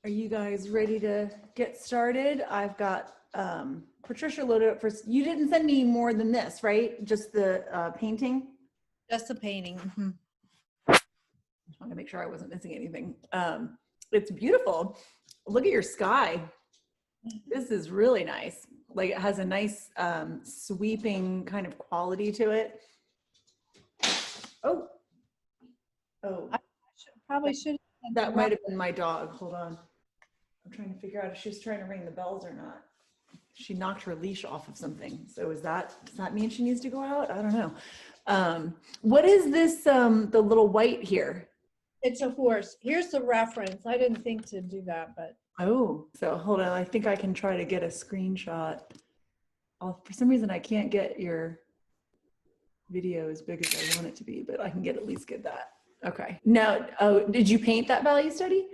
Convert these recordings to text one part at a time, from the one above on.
Are you guys ready to get started? I've got Patricia loaded up first. You didn't send me more than this, right? Just the painting? Just the painting. Mm-hmm. Just want to make sure I wasn't missing anything. It's beautiful. Look at your sky. This is really nice. Like it has a nice sweeping kind of quality to it. Oh, I probably should. that might have been my dog. Hold on. I'm trying to figure out if she was trying to ring the bells or not. She knocked her leash off of something. So does that mean she needs to go out? I don't know. What is this, the little white here? It's a horse. Here's the reference. I didn't think to do that, but. Oh, so hold on. I think I can try to get a screenshot. For some reason, I can't get your video as big as I want it to be, but I can at least get that. Okay. Now, did you paint that value study?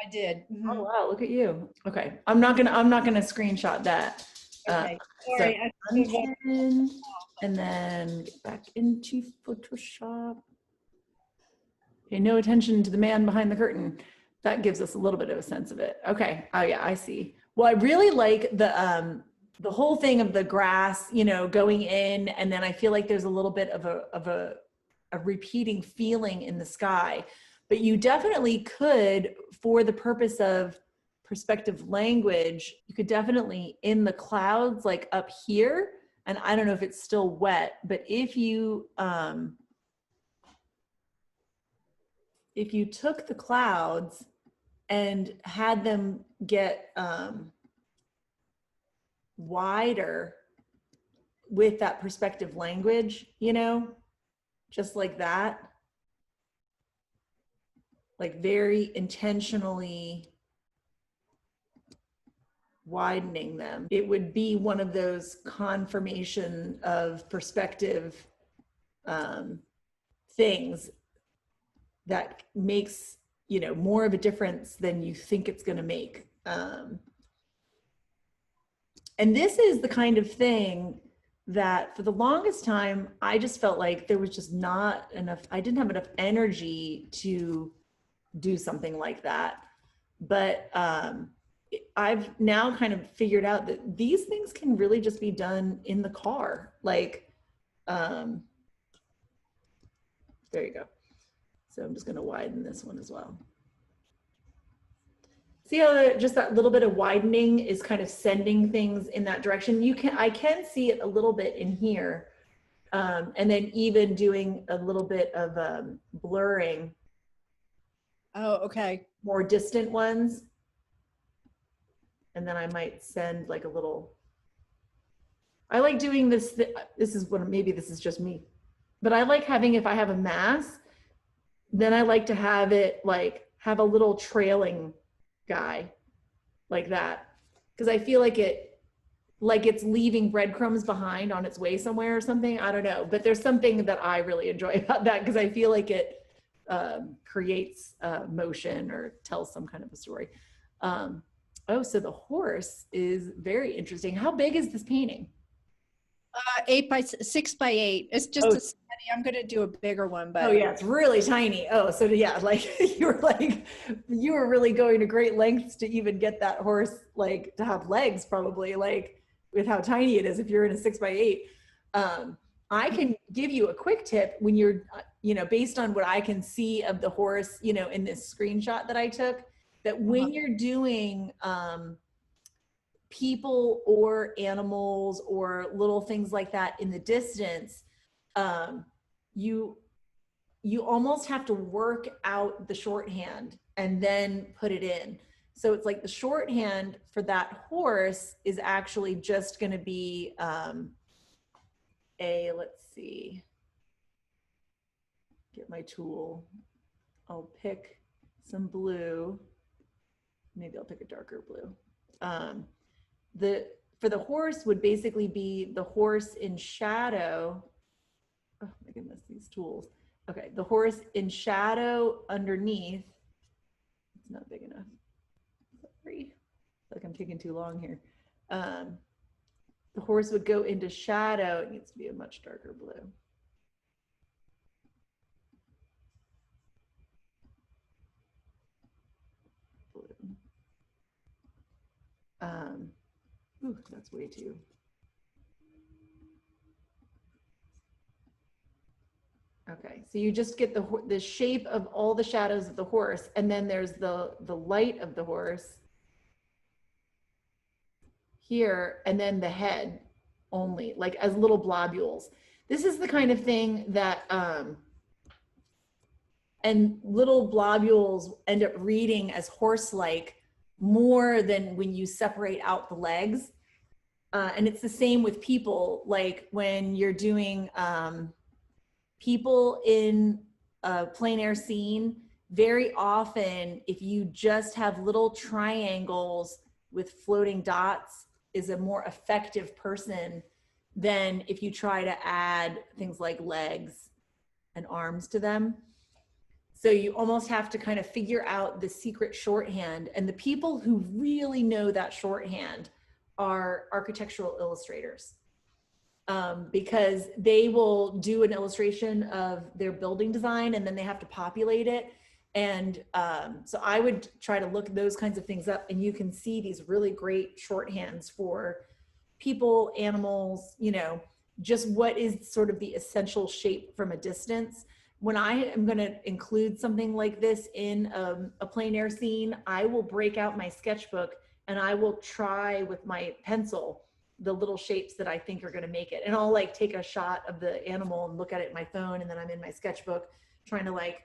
I did. Mm-hmm. Oh wow, look at you. Okay. I'm not gonna screenshot that. Okay. Sorry. So, and then get back into Photoshop. Pay no attention to the man behind the curtain. That gives us a little bit of a sense of it. Okay. Oh yeah, I see. Well, I really like the whole thing of the grass, you know, going in, and then I feel like there's a little bit of a repeating feeling in the sky. But you definitely could, for the purpose of perspective language, you could definitely in the clouds, like up here, and I don't know if it's still wet, but if you took the clouds and had them get wider with that perspective language, you know, just like that, like very intentionally widening them, it would be one of those confirmation of perspective things that makes, you know, more of a difference than you think it's going to make. And this is the kind of thing that for the longest time, I just felt like there was just not enough, I didn't have enough energy to do something like that. But I've now kind of figured out that these things can really just be done in the car. Like, there you go. So I'm just going to widen this one as well. See how just that little bit of widening is kind of sending things in that direction. I can see it a little bit in here. And then even doing a little bit of blurring. Oh, okay. More distant ones. And then I might send like a little, I like doing this. This is what, maybe this is just me, but I like having, if I have a mass, then I like to have it like, have a little trailing guy like that. Cause I feel like it's leaving breadcrumbs behind on its way somewhere or something. I don't know, but there's something that I really enjoy about that because I feel like it creates motion or tells some kind of a story. Oh, so the horse is very interesting. How big is this painting? 6 by 8. It's just a study. I'm going to do a bigger one, but. Oh yeah, it's really tiny. Oh, so yeah, like you were really going to great lengths to even get that horse, like to have legs probably, like with how tiny it is if you're in a 6 by 8. I can give you a quick tip when you're, you know, based on what I can see of the horse, you know, in this screenshot that I took, that when you're doing people or animals or little things like that in the distance, you almost have to work out the shorthand and then put it in. So it's like the shorthand for that horse is actually just going to be let's see, get my tool. I'll pick some blue. Maybe I'll pick a darker blue. For the horse would basically be the horse in shadow. Oh my goodness, these tools. Okay, the horse in shadow underneath. It's not big enough. Sorry, I feel like I'm taking too long here. The horse would go into shadow. It needs to be a much darker blue. ooh, that's way too. Okay, so you just get the shape of all the shadows of the horse, and then there's the light of the horse here, and then the head only, like as little globules. This is the kind of thing that, and little globules end up reading as horse-like more than when you separate out the legs. And it's the same with people, like when you're doing people in a plein air scene, very often, if you just have little triangles with floating dots, is a more effective person than if you try to add things like legs and arms to them. So you almost have to kind of figure out the secret shorthand. And the people who really know that shorthand are architectural illustrators. Because they will do an illustration of their building design and then they have to populate it. And so I would try to look those kinds of things up, and you can see these really great shorthands for people, animals, you know, just what is sort of the essential shape from a distance. When I am going to include something like this in a plein air scene, I will break out my sketchbook and I will try with my pencil the little shapes that I think are going to make it. And I'll like take a shot of the animal and look at it in my phone. And then I'm in my sketchbook trying to like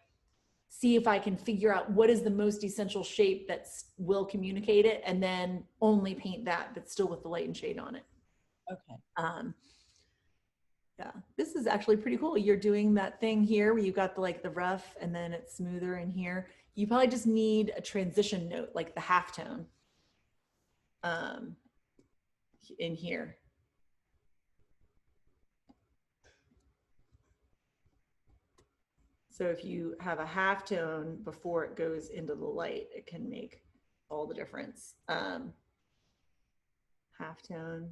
see if I can figure out what is the most essential shape that will communicate it, and then only paint that, but still with the light and shade on it. Okay. Yeah, this is actually pretty cool. You're doing that thing here where you've got the like the rough and then it's smoother in here. You probably just need a transition note, like the halftone in here. So if you have a halftone before it goes into the light, it can make all the difference. Halftone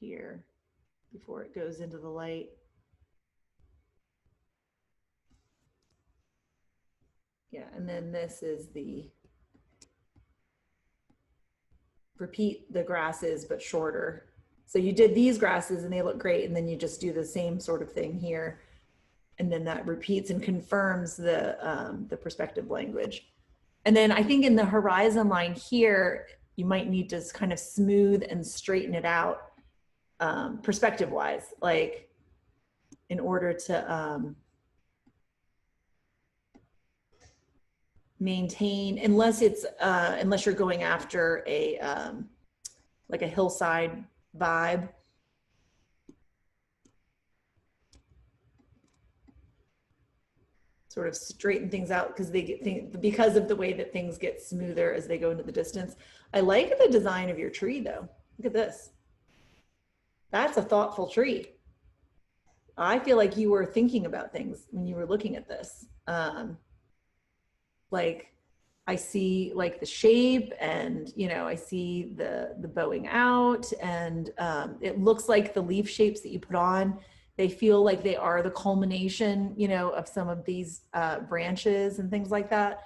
here before it goes into the light. Yeah, and then this is the repeat the grasses but shorter. So you did these grasses and they look great, and then you just do the same sort of thing here, and then that repeats and confirms the perspective language. And then I think in the horizon line here, you might need to kind of smooth and straighten it out perspective wise, like in order to maintain, unless it's unless you're going after a like a hillside vibe. Sort of straighten things out because they get because of the way that things get smoother as they go into the distance. I like the design of your tree though. Look at this. That's a thoughtful tree. I feel like you were thinking about things when you were looking at this. Like I see like the shape, and you know, I see the bowing out, and it looks like the leaf shapes that you put on, they feel like they are the culmination, you know, of some of these branches and things like that.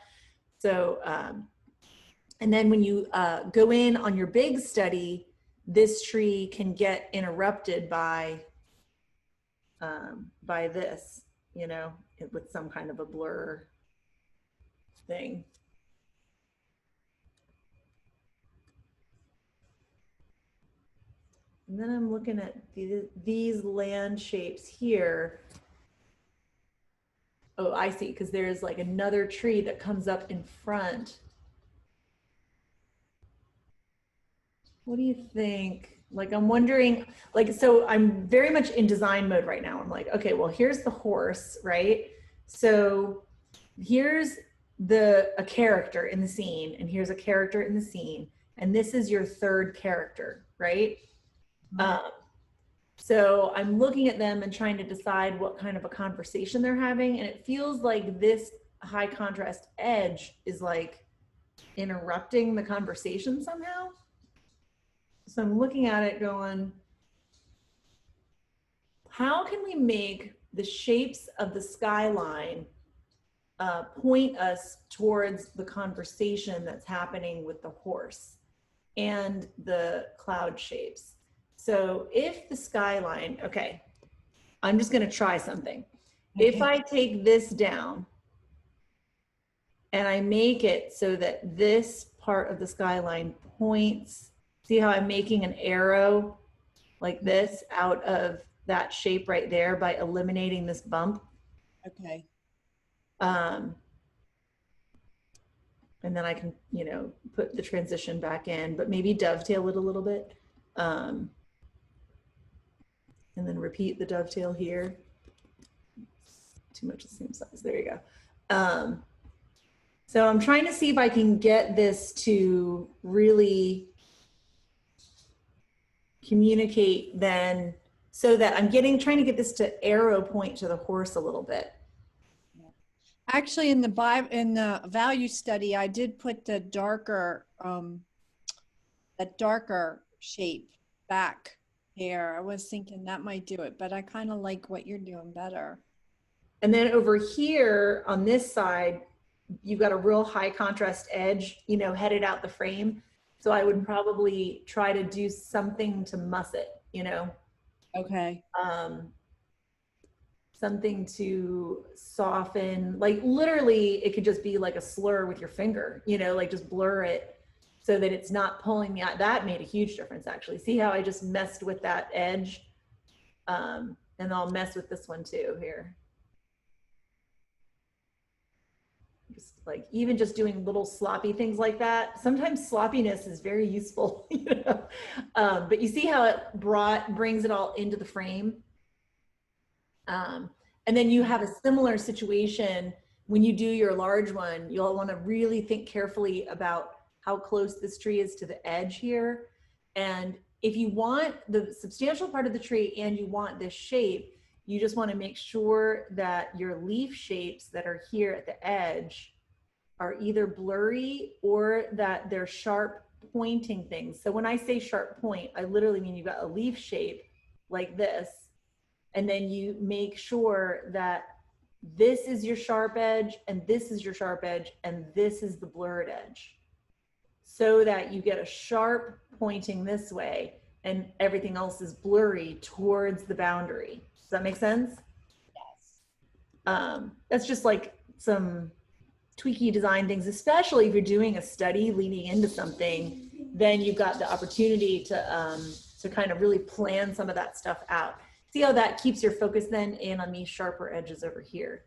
So, and then when you go in on your big study, this tree can get interrupted by this, you know, with some kind of a blur thing. And then I'm looking at these land shapes here. Oh, I see, because there's like another tree that comes up in front. What do you think? Like, I'm wondering, like, so I'm very much in design mode right now. I'm like, okay, well, here's the horse, right? So here's a character in the scene, and here's a character in the scene, and this is your third character, right? So I'm looking at them and trying to decide what kind of a conversation they're having, and it feels like this high contrast edge is like interrupting the conversation somehow. So I'm looking at it going, how can we make the shapes of the skyline point us towards the conversation that's happening with the horse? and the cloud shapes. So if the skyline, okay, I'm just gonna try something. If I take this down and I make it so that this part of the skyline points, see how I'm making an arrow like this out of that shape right there by eliminating this bump? Okay. And then I can, you know, put the transition back in, but maybe dovetail it a little bit. And then repeat the dovetail here. Too much the same size, there you go. So I'm trying to see if I can get this to really communicate then, so that I'm trying to get this to arrow point to the horse a little bit. Actually, in the value study, I did put the darker, that darker shape back here. I was thinking that might do it, but I kind of like what you're doing better. And then over here on this side, you've got a real high contrast edge, you know, headed out the frame. So I would probably try to do something to muss it, you know. Okay. Something to soften, like literally it could just be like a slur with your finger, you know, like just blur it so that it's not pulling me out. That made a huge difference actually. See how I just messed with that edge? And I'll mess with this one too here. Just like even just doing little sloppy things like that. Sometimes sloppiness is very useful, you know. But you see how it brings it all into the frame. And then you have a similar situation when you do your large one. You'll want to really think carefully about how close this tree is to the edge here. And if you want the substantial part of the tree and you want this shape, you just want to make sure that your leaf shapes that are here at the edge are either blurry or that they're sharp pointing things. So when I say sharp point, I literally mean you've got a leaf shape like this, and then you make sure that this is your sharp edge and this is your sharp edge and this is the blurred edge, so that you get a sharp pointing this way and everything else is blurry towards the boundary. Does that make sense? Yes. That's just like some tweaky design things, especially if you're doing a study leading into something, then you've got the opportunity to kind of really plan some of that stuff out. See how that keeps your focus then in on these sharper edges over here.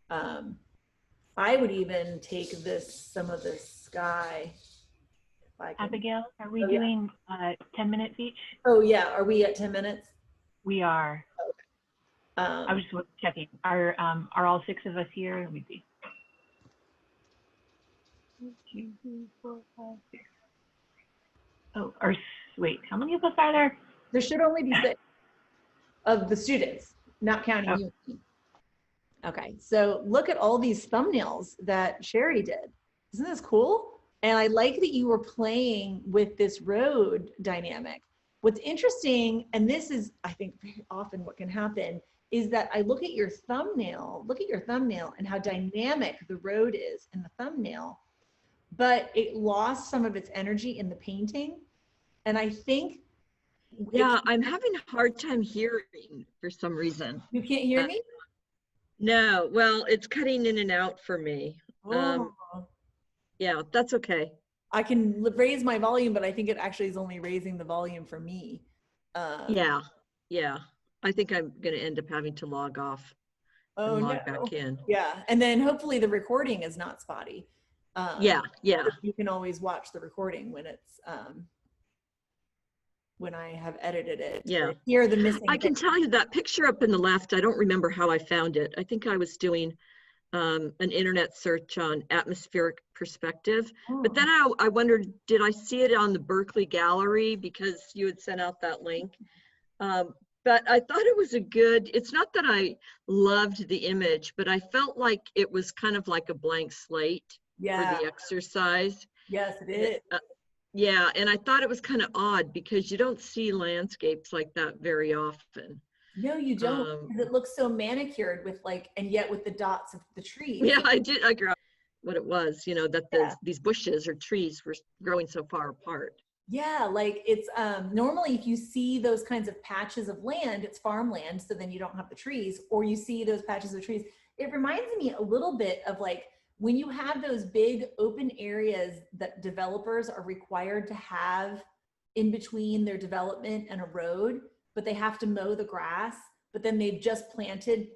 I would even take some of this sky. Abigail, are we doing 10 minutes each? Oh yeah, are we at 10 minutes? We are. Okay. I was just checking. Are all 6 of us here? Let me see. 1, 2, 3, 4, 5, 6. Oh, or wait, how many of us are there? There should only be 6 of the students, not counting you. Okay, so look at all these thumbnails that Sherry did. Isn't this cool? And I like that you were playing with this road dynamic. What's interesting, and this is, I think, very often what can happen, is that I look at your thumbnail and how dynamic the road is in the thumbnail, but it lost some of its energy in the painting. And I think yeah, I'm having a hard time hearing for some reason. You can't hear me? No, well, it's cutting in and out for me. Oh. Yeah, that's okay. I can raise my volume, but I think it actually is only raising the volume for me. Yeah. I think I'm going to end up having to log off and log back in. Yeah, and then hopefully the recording is not spotty. Yeah. You can always watch the recording when it's when I have edited it. Yeah. Hear the missing. I can tell you that picture up in the left, I don't remember how I found it. I think I was doing an internet search on atmospheric perspective, but then I wondered, did I see it on the Berkeley Gallery because you had sent out that link? But I thought it was it's not that I loved the image, but I felt like it was kind of like a blank slate for the exercise. Yes, it is. Yeah, and I thought it was kind of odd because you don't see landscapes like that very often. No, you don't. Because it looks so manicured with and yet with the dots of the trees. Yeah, I did. I agree. what it was, you know, that these bushes or trees were growing so far apart. Yeah, like it's normally if you see those kinds of patches of land, it's farmland, so then you don't have the trees, or you see those patches of trees. It reminds me a little bit of like when you have those big open areas that developers are required to have in between their development and a road, but they have to mow the grass, but then they've just planted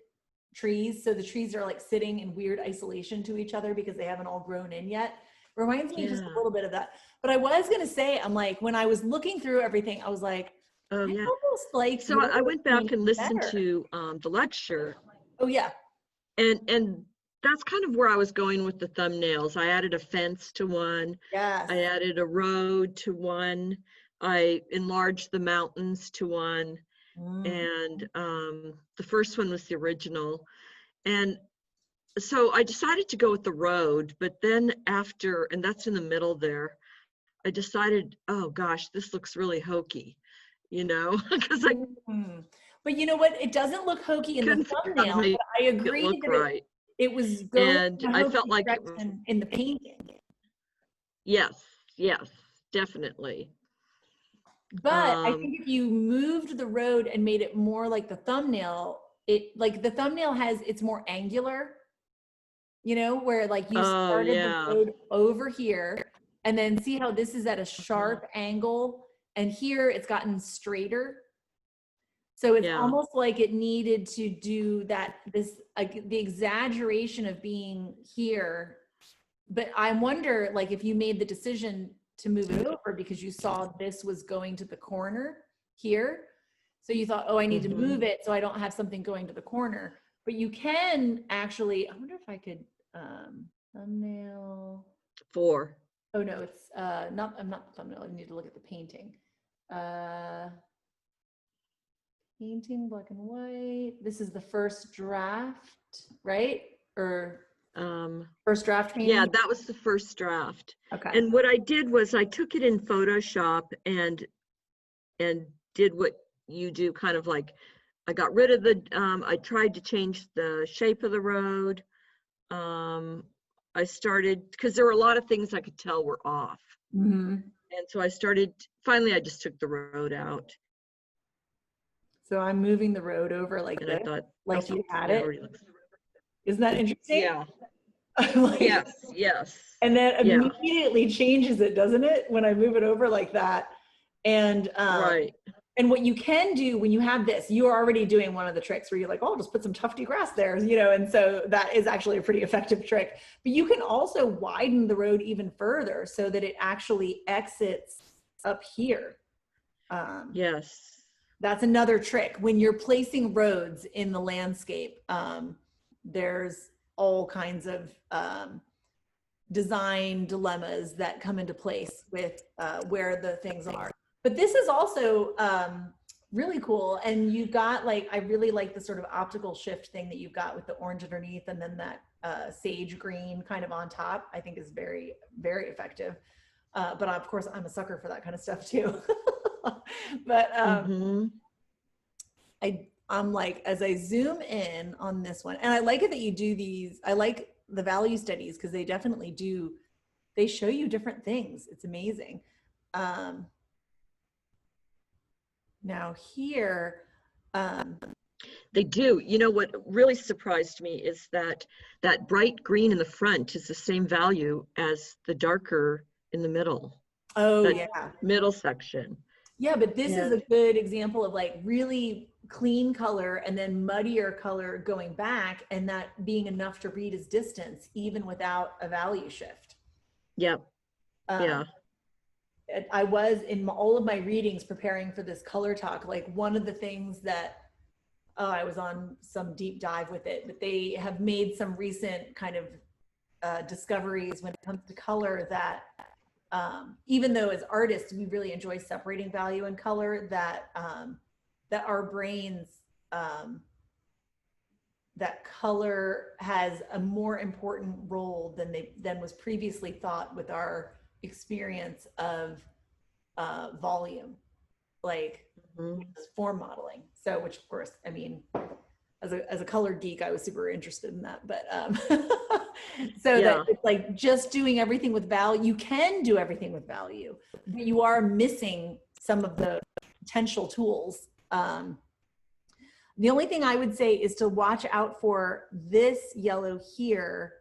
trees, so the trees are like sitting in weird isolation to each other because they haven't all grown in yet. Reminds me just a little bit of that. But I was gonna say, I'm like, when I was looking through everything, I was like, Oh I yeah. almost like. So I went back and listened better. to the lecture, Oh yeah. and that's kind of where I was going with the thumbnails. I added a fence to one. Yes. I added a road to one. I enlarged the mountains to one. And the first one was the original. And so I decided to go with the road, but then after, and that's in the middle there, I decided, oh gosh, this looks really hokey, you know, because I But you know what? It doesn't look hokey in the couldn't figure out thumbnail, how to but I make it agree look that right. it was going And in a I hokey felt like, direction in the painting. yes, definitely. But I think if you moved the road and made it more like the thumbnail, it like the thumbnail has, it's more angular, you know, where like you started the road over here and then see how this is at a sharp angle and here it's gotten straighter. So it's almost like it needed to do that, this, like the exaggeration of being here. But I wonder, like, if you made the decision to move it over because you saw this was going to the corner here. So you thought, oh, I need to move it so I don't have something going to the corner. But you can actually, I wonder if I could, thumbnail. 4. Oh no, it's not, I'm not the thumbnail. I need to look at the painting. Painting, black and white. This is the first draft, right? Or first draft painting? Yeah, that was the first draft. Okay. And what I did was I took it in Photoshop and did what you do, kind of like I got rid of the I tried to change the shape of the road. I started, because there were a lot of things I could tell were off. And so I started, finally I just took the road out. So I'm moving the road over like And this, I thought, like you had it. Isn't that interesting? Yeah. Like, Yes. And then immediately changes it, doesn't it? When I move it over like that. And Right. And what you can do when you have this, you are already doing one of the tricks where you're like, oh, I'll just put some tufty grass there, you know, and so that is actually a pretty effective trick. But you can also widen the road even further so that it actually exits up here. Yes. That's another trick. When you're placing roads in the landscape, there's all kinds of design dilemmas that come into place with where the things are. But this is also really cool. And you've got like, I really like the sort of optical shift thing that you've got with the orange underneath and then that sage green kind of on top, I think is very, very effective. But of course, I'm a sucker for that kind of stuff too. But I'm like, as I zoom in on this one, and I like it that you do these, I like the value studies because they definitely do, they show you different things. It's amazing. Now here, they do. You know what really surprised me is that that bright green in the front is the same value as the darker in the middle. oh yeah, middle section. Yeah, but this is a good example of like really clean color and then muddier color going back and that being enough to read as distance even without a value shift. Yep. I was in all of my readings preparing for this color talk, like one of the things that, I was on some deep dive with it, but they have made some recent kind of discoveries when it comes to color that even though as artists, we really enjoy separating value and color, that that our brains, that color has a more important role than was previously thought with our experience of volume, like form modeling. So, which of course, I mean, as a color geek, I was super interested in that. But so Yeah. that it's like just doing everything with value. You can do everything with value, but you are missing some of the potential tools. The only thing I would say is to watch out for this yellow here.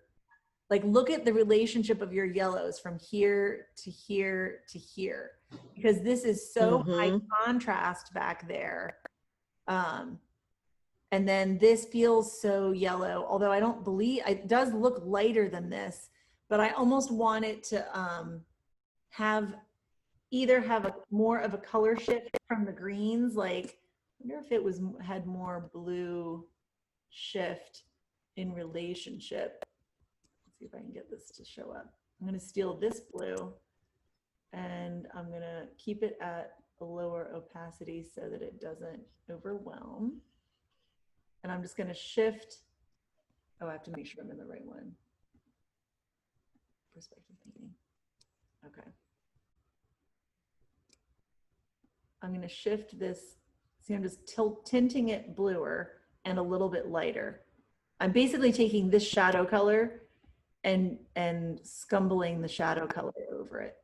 Like look at the relationship of your yellows from here to here to here, because this is so high contrast back there. And then this feels so yellow, although I don't believe, it does look lighter than this, but I almost want it to either have a more of a color shift from the greens. Like, I wonder if it had more blue shift in relationship. Let's see if I can get this to show up. I'm going to steal this blue and I'm going to keep it at a lower opacity so that it doesn't overwhelm. And I'm just going to shift. Oh, I have to make sure I'm in the right one. Perspective painting. Okay. I'm going to shift this. See, I'm just tinting it bluer and a little bit lighter. I'm basically taking this shadow color and scumbling the shadow color over it.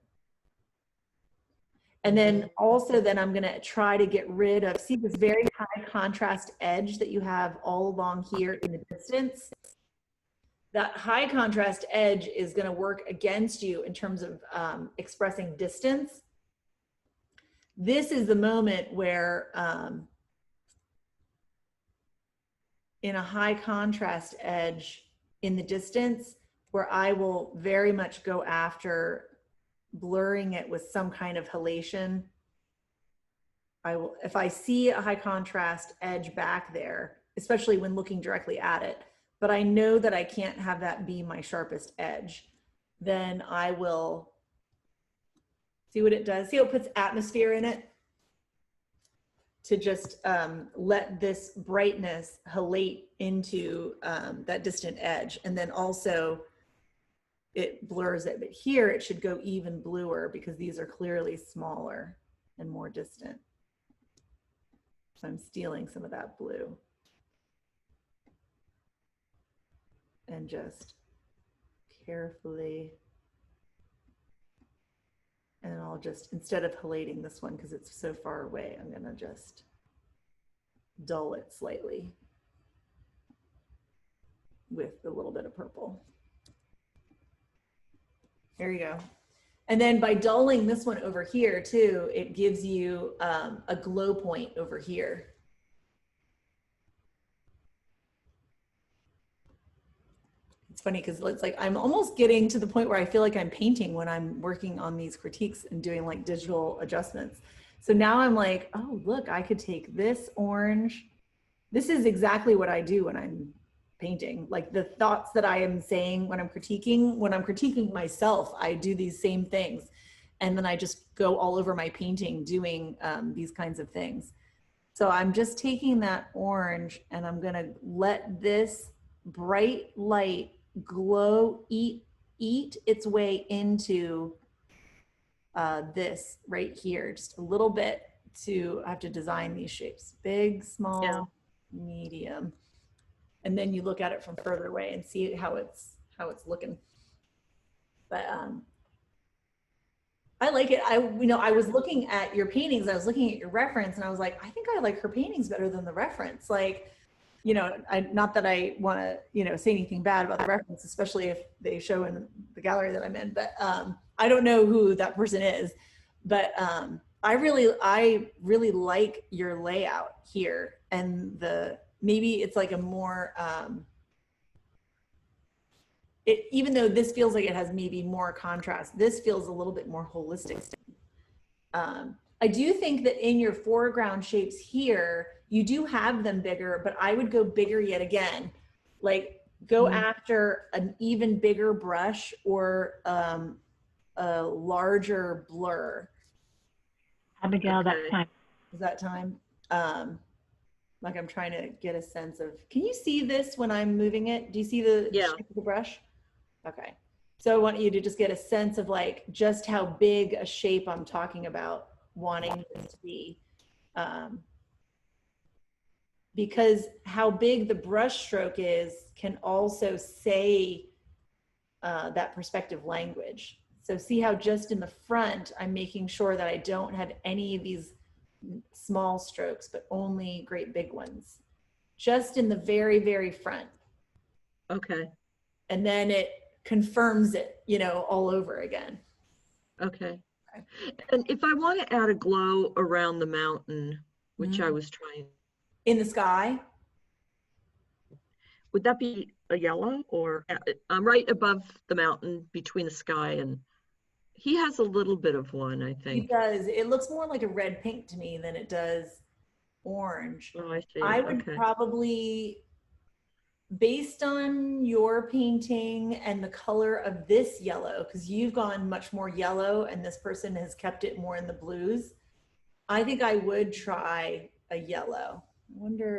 And then also then I'm gonna try to get rid of, see this very high contrast edge that you have all along here in the distance? That high contrast edge is gonna work against you in terms of expressing distance. This is the moment where in a high contrast edge in the distance, where I will very much go after blurring it with some kind of halation. I will, if I see a high contrast edge back there, especially when looking directly at it, but I know that I can't have that be my sharpest edge, then I will see what it does. See how it puts atmosphere in it? To just let this brightness halate into that distant edge. And then also it blurs it, but here it should go even bluer because these are clearly smaller and more distant. So I'm stealing some of that blue and just carefully, and I'll just, instead of halating this one because it's so far away, I'm gonna just dull it slightly with a little bit of purple. There you go. And then by dulling this one over here too, it gives you a glow point over here. It's funny because it's like I'm almost getting to the point where I feel like I'm painting when I'm working on these critiques and doing like digital adjustments. So now I'm like, oh, look, I could take this orange. This is exactly what I do when I'm painting. Like the thoughts that I am saying when I'm critiquing myself, I do these same things. And then I just go all over my painting doing these kinds of things. So I'm just taking that orange and I'm gonna let this bright light glow, eat its way into this right here, just a little bit. I have to design these shapes, big, small, medium. And then you look at it from further away and see how it's looking. But I like it. I was looking at your paintings, I was looking at your reference, and I was like, I think I like her paintings better than the reference. Like, not that I want to, say anything bad about the reference, especially if they show in the gallery that I'm in, but I don't know who that person is. But I really like your layout here, and maybe it's like a more, even though this feels like it has maybe more contrast, this feels a little bit more holistic. I do think that in your foreground shapes here, you do have them bigger, but I would go bigger yet again. Like go after an even bigger brush or a larger blur. Abigail, that's time. Is that time? Like I'm trying to get a sense of, can you see this when I'm moving it? Do you see the shape of the brush? Okay. So I want you to just get a sense of like just how big a shape I'm talking about wanting this to be. because how big the brush stroke is can also say that perspective language. So see how just in the front, I'm making sure that I don't have any of these small strokes, but only great big ones. Just in the very, very front. Okay, And then it confirms it, you know, all over again. okay. And if I want to add a glow around the mountain, which I was trying, In the sky? would that be a yellow or I'm right above the mountain between the sky and he has a little bit of one, I He think. does. It looks more like a red pink to me than it does orange. Oh, I see. I would Okay. probably, based on your painting and the color of this yellow, because you've gone much more yellow and this person has kept it more in the blues, I think I would try a yellow. I wonder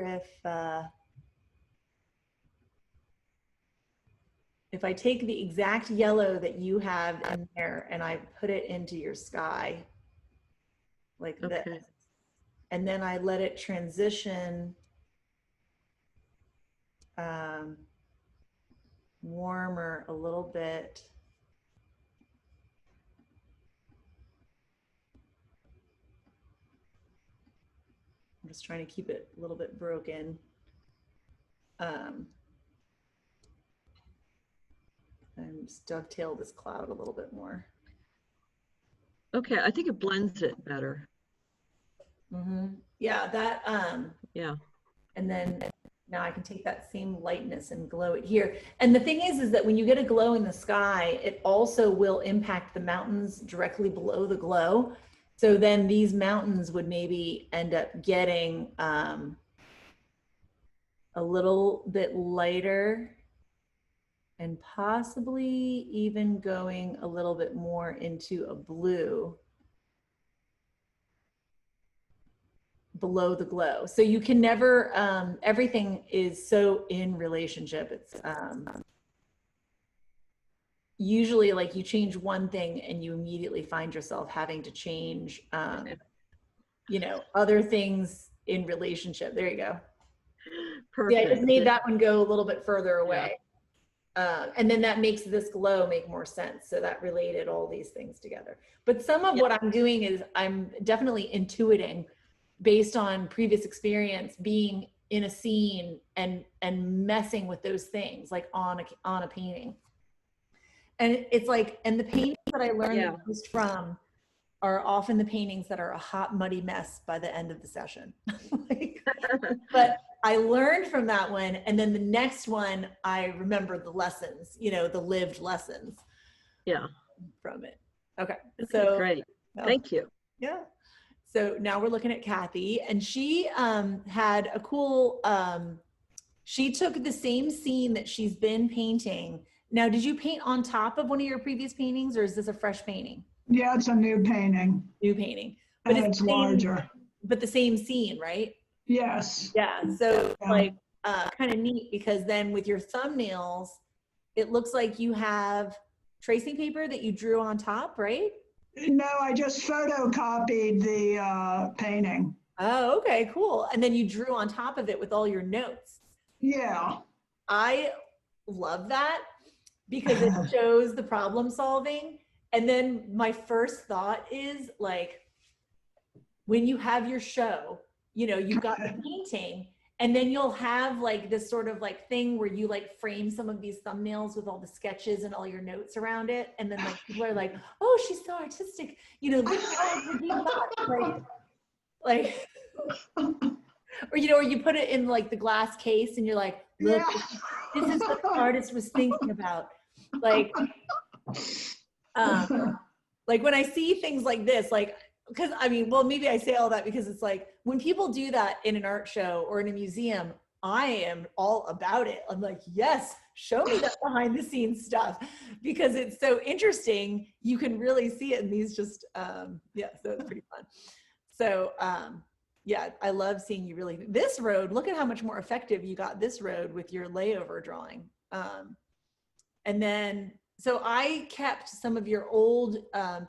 if I take the exact yellow that you have in there and I put it into your sky like Okay. this, and then I let it transition warmer a little bit. I'm just trying to keep it a little bit broken. And just dovetail this cloud a little bit more. Okay, I think it blends it better. Yeah, that, Yeah. and then now I can take that same lightness and glow it here. And the thing is that when you get a glow in the sky, it also will impact the mountains directly below the glow. So then these mountains would maybe end up getting a little bit lighter and possibly even going a little bit more into a blue below the glow. So you can never, everything is so in relationship. It's usually like you change one thing and you immediately find yourself having to change, you know, other things in relationship. There you go. Perfect. Yeah, I just made that one go a little bit further away. And then that makes this glow make more sense. So that related all these things together. But some of what I'm doing is I'm definitely intuiting based on previous experience being in a scene and messing with those things like on a painting. And it's like, and the paintings that I learned the most from are often the paintings that are a hot, muddy mess by the end of the session. Like, but I learned from that one. And then the next one, I remembered the lessons, you know, the lived lessons from it. Okay. So great. Thank you. Yeah. So now we're looking at Kathy, and she had a cool, she took the same scene that she's been painting. Now, did you paint on top of one of your previous paintings, or is this a fresh painting? Yeah, it's a new painting. New painting. But And it's larger. But the same scene, right? Yes. Yeah. So like kind of neat, because then with your thumbnails, it looks like you have tracing paper that you drew on top, right? No, I just photocopied the painting. Oh, okay, cool. And then you drew on top of it with all your notes. Yeah. I love that because it shows the problem solving. And then my first thought is like, when you have your show, you know, you've got the painting, and then you'll have like this sort of like thing where you like frame some of these thumbnails with all the sketches and all your notes around it. And then like people are like, oh, she's so artistic. You know, look at all the details. Like, or, you know, or you put it in like the glass case and you're like, look, this is what the artist was thinking about. Like when I see things like this, like, because I mean, well, maybe I say all that because it's like when people do that in an art show or in a museum, I am all about it. I'm like, yes, show me that behind the scenes stuff because it's so interesting. You can really see it in these just, yeah, so it's pretty fun. So yeah, I love seeing you really, this road, look at how much more effective you got this road with your layover drawing. And then, so I kept some of your old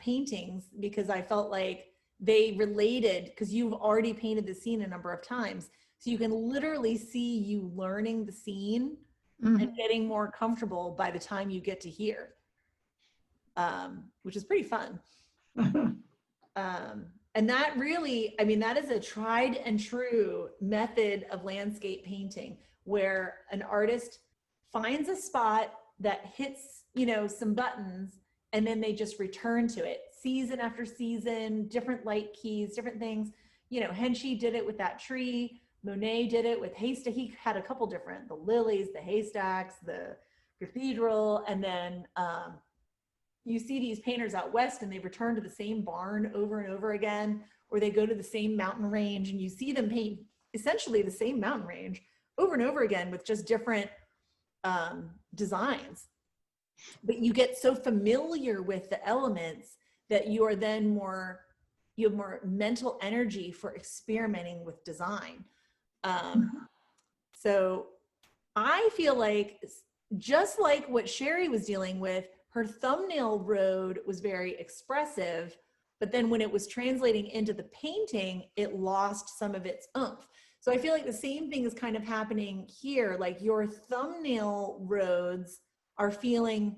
paintings because I felt like they related, because you've already painted the scene a number of times. So you can literally see you learning the scene Mhm. and getting more comfortable by the time you get to here, which is pretty fun. And that really, I mean, that is a tried and true method of landscape painting where an artist finds a spot that hits, you know, some buttons, and then they just return to it season after season, different light keys, different things. You know, Henshey did it with that tree. Monet did it with haystack. He had a couple different, the lilies, the haystacks, the cathedral, and then you see these painters out west and they return to the same barn over and over again, or they go to the same mountain range and you see them paint essentially the same mountain range over and over again with just different designs. But you get so familiar with the elements that you are then you have more mental energy for experimenting with design. So I feel like, just like what Sherry was dealing with, her thumbnail road was very expressive, but then when it was translating into the painting, it lost some of its oomph. So I feel like the same thing is kind of happening here. Like your thumbnail roads are feeling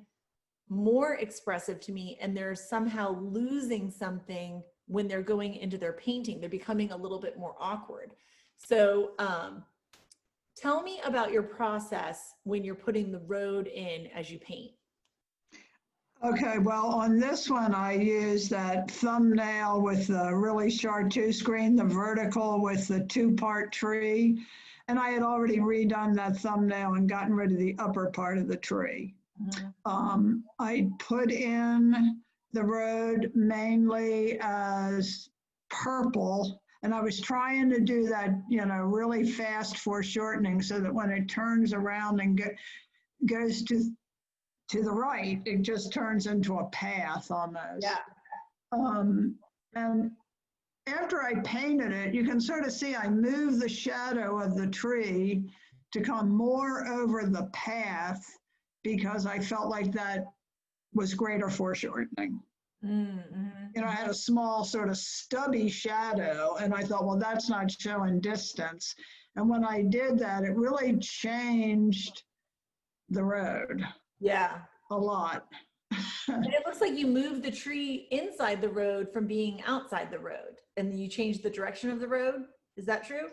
more expressive to me, and they're somehow losing something when they're going into their painting. They're becoming a little bit more awkward. So tell me about your process when you're putting the road in as you paint. Okay, well, on this one, I use that thumbnail with the really chartreuse screen, the vertical with the two-part tree. And I had already redone that thumbnail and gotten rid of the upper part of the tree. I put in the road mainly as purple, and I was trying to do that, you know, really fast foreshortening so that when it turns around and goes to the right, it just turns into a path almost. Yeah. And after I painted it, you can sort of see I moved the shadow of the tree to come more over the path because I felt like that was greater foreshortening. Mm-hmm. You know, I had a small sort of stubby shadow, and I thought, well, that's not showing distance. And when I did that, it really changed the road. Yeah. A lot. And it looks like you moved the tree inside the road from being outside the road, and then you changed the direction of the road. Is that true?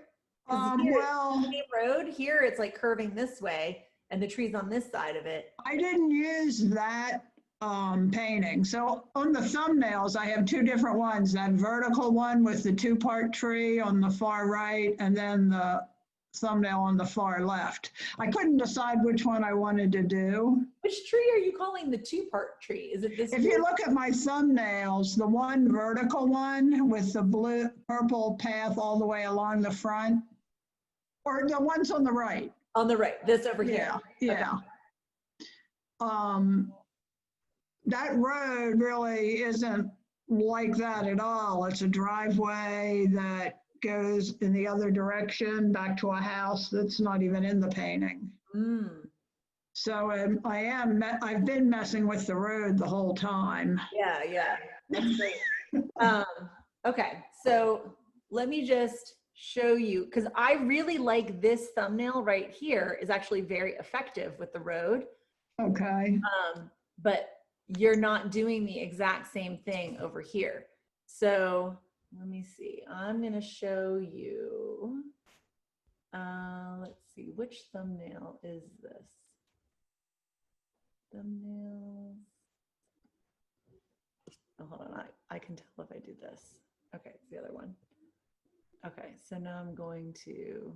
Here, Well, same road here, it's like curving this way, and the tree's on this side of it. I didn't use that painting. So on the thumbnails, I have two different ones, that vertical one with the two-part tree on the far right, and then the thumbnail on the far left. I couldn't decide which one I wanted to do. Which tree are you calling the two-part tree? Is it this? If you look at my thumbnails, the one vertical one with the blue purple path all the way along the front, or the ones on the right. On the right, this over here. Yeah. Okay. That road really isn't like that at all. It's a driveway that goes in the other direction back to a house that's not even in the painting. So I've been messing with the road the whole time. Yeah, that's great. Okay, so let me just show you, because I really like this thumbnail right here is actually very effective with the road. Okay. But you're not doing the exact same thing over here. So let me see. I'm going to show you. Let's see. Which thumbnail is this? Thumbnail. Oh, hold on. I can tell if I do this. Okay, it's the other one. Okay, so now I'm going to.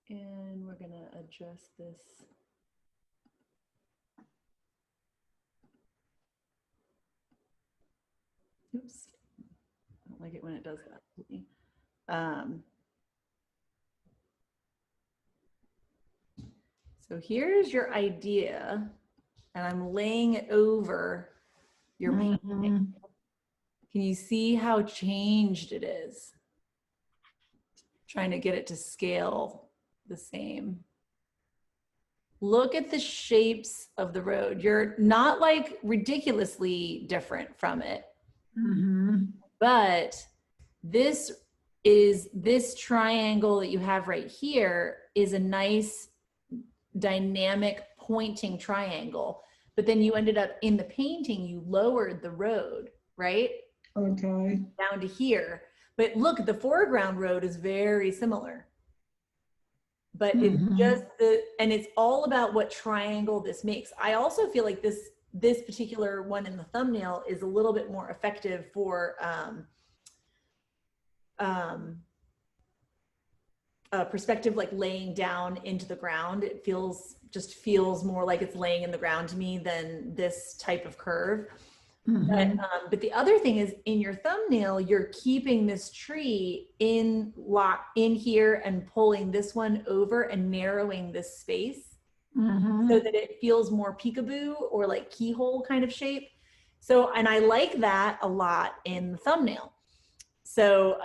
And we're gonna adjust this. Oops, I don't like it when it does that. So here's your idea, and I'm laying it over your painting. Can you see how changed it is? Trying to get it to scale the same. Look at the shapes of the road. You're not like ridiculously different from it, but this triangle that you have right here is a nice dynamic pointing triangle. But then you ended up in the painting, you lowered the road, right? Okay. Down to here. But look, the foreground road is very similar. But it's just and it's all about what triangle this makes. I also feel like this particular one in the thumbnail is a little bit more effective for perspective, like laying down into the ground. It just feels more like it's laying in the ground to me than this type of curve. But the other thing is, in your thumbnail, you're keeping this tree in here and pulling this one over and narrowing this space so that it feels more peekaboo or like keyhole kind of shape. So, and I like that a lot in the thumbnail. So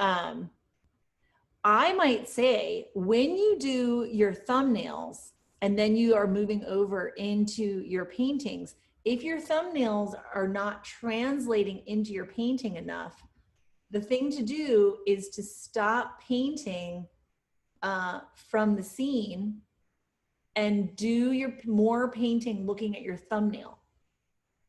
I might say, when you do your thumbnails and then you are moving over into your paintings, if your thumbnails are not translating into your painting enough, the thing to do is to stop painting from the scene and do your more painting looking at your thumbnail.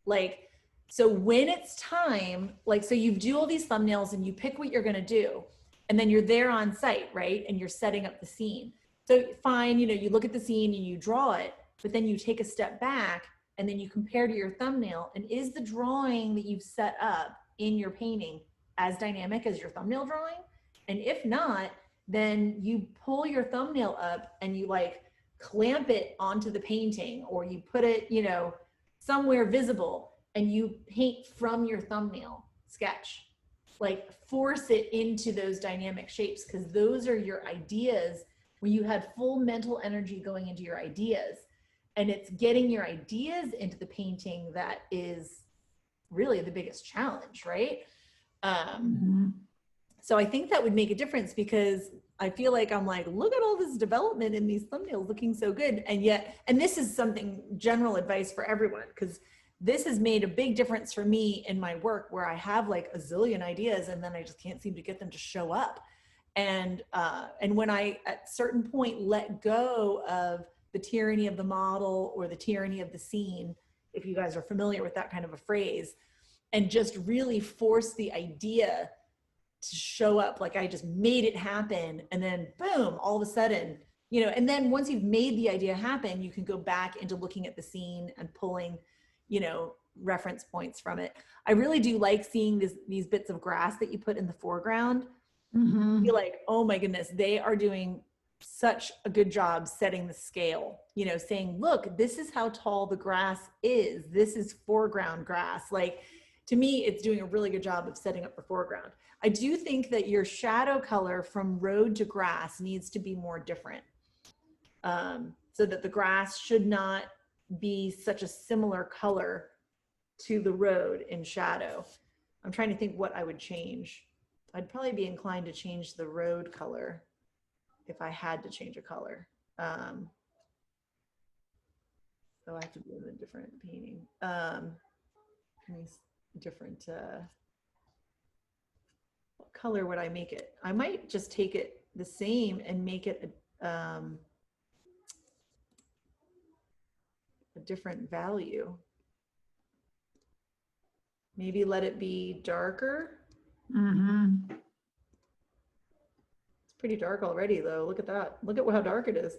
Like, so when it's time, like, so you do all these thumbnails and you pick what you're gonna do, and then you're there on site, right? And you're setting up the scene. So fine, you look at the scene and you draw it, but then you take a step back and then you compare to your thumbnail, and is the drawing that you've set up in your painting as dynamic as your thumbnail drawing? And if not, then you pull your thumbnail up and you like clamp it onto the painting, or you put it, somewhere visible, and you paint from your thumbnail sketch. Like, force it into those dynamic shapes, because those are your ideas, when you had full mental energy going into your ideas. And it's getting your ideas into the painting that is really the biggest challenge, right? So I think that would make a difference, because I feel like I'm like, look at all this development in these thumbnails looking so good. And yet, and this is something, general advice for everyone, because this has made a big difference for me in my work, where I have like a zillion ideas and then I just can't seem to get them to show up. And when I, at certain point, let go of the tyranny of the model or the tyranny of the scene, if you guys are familiar with that kind of a phrase, and just really force the idea to show up, like I just made it happen, and then boom, all of a sudden, and then once you've made the idea happen, you can go back into looking at the scene and pulling, reference points from it. I really do like seeing these bits of grass that you put in the foreground. I feel like, oh my goodness, they are doing such a good job setting the scale, saying, look, this is how tall the grass is. This is foreground grass. Like, to me, it's doing a really good job of setting up the foreground. I do think that your shadow color from road to grass needs to be more different, so that the grass should not be such a similar color to the road in shadow. I'm trying to think what I would change. I'd probably be inclined to change the road color if I had to change a color. So I have to do a different painting. Different, what color would I make it? I might just take it the same and make it a different value. Maybe let it be darker. It's pretty dark already though. Look at that. Look at how dark it is.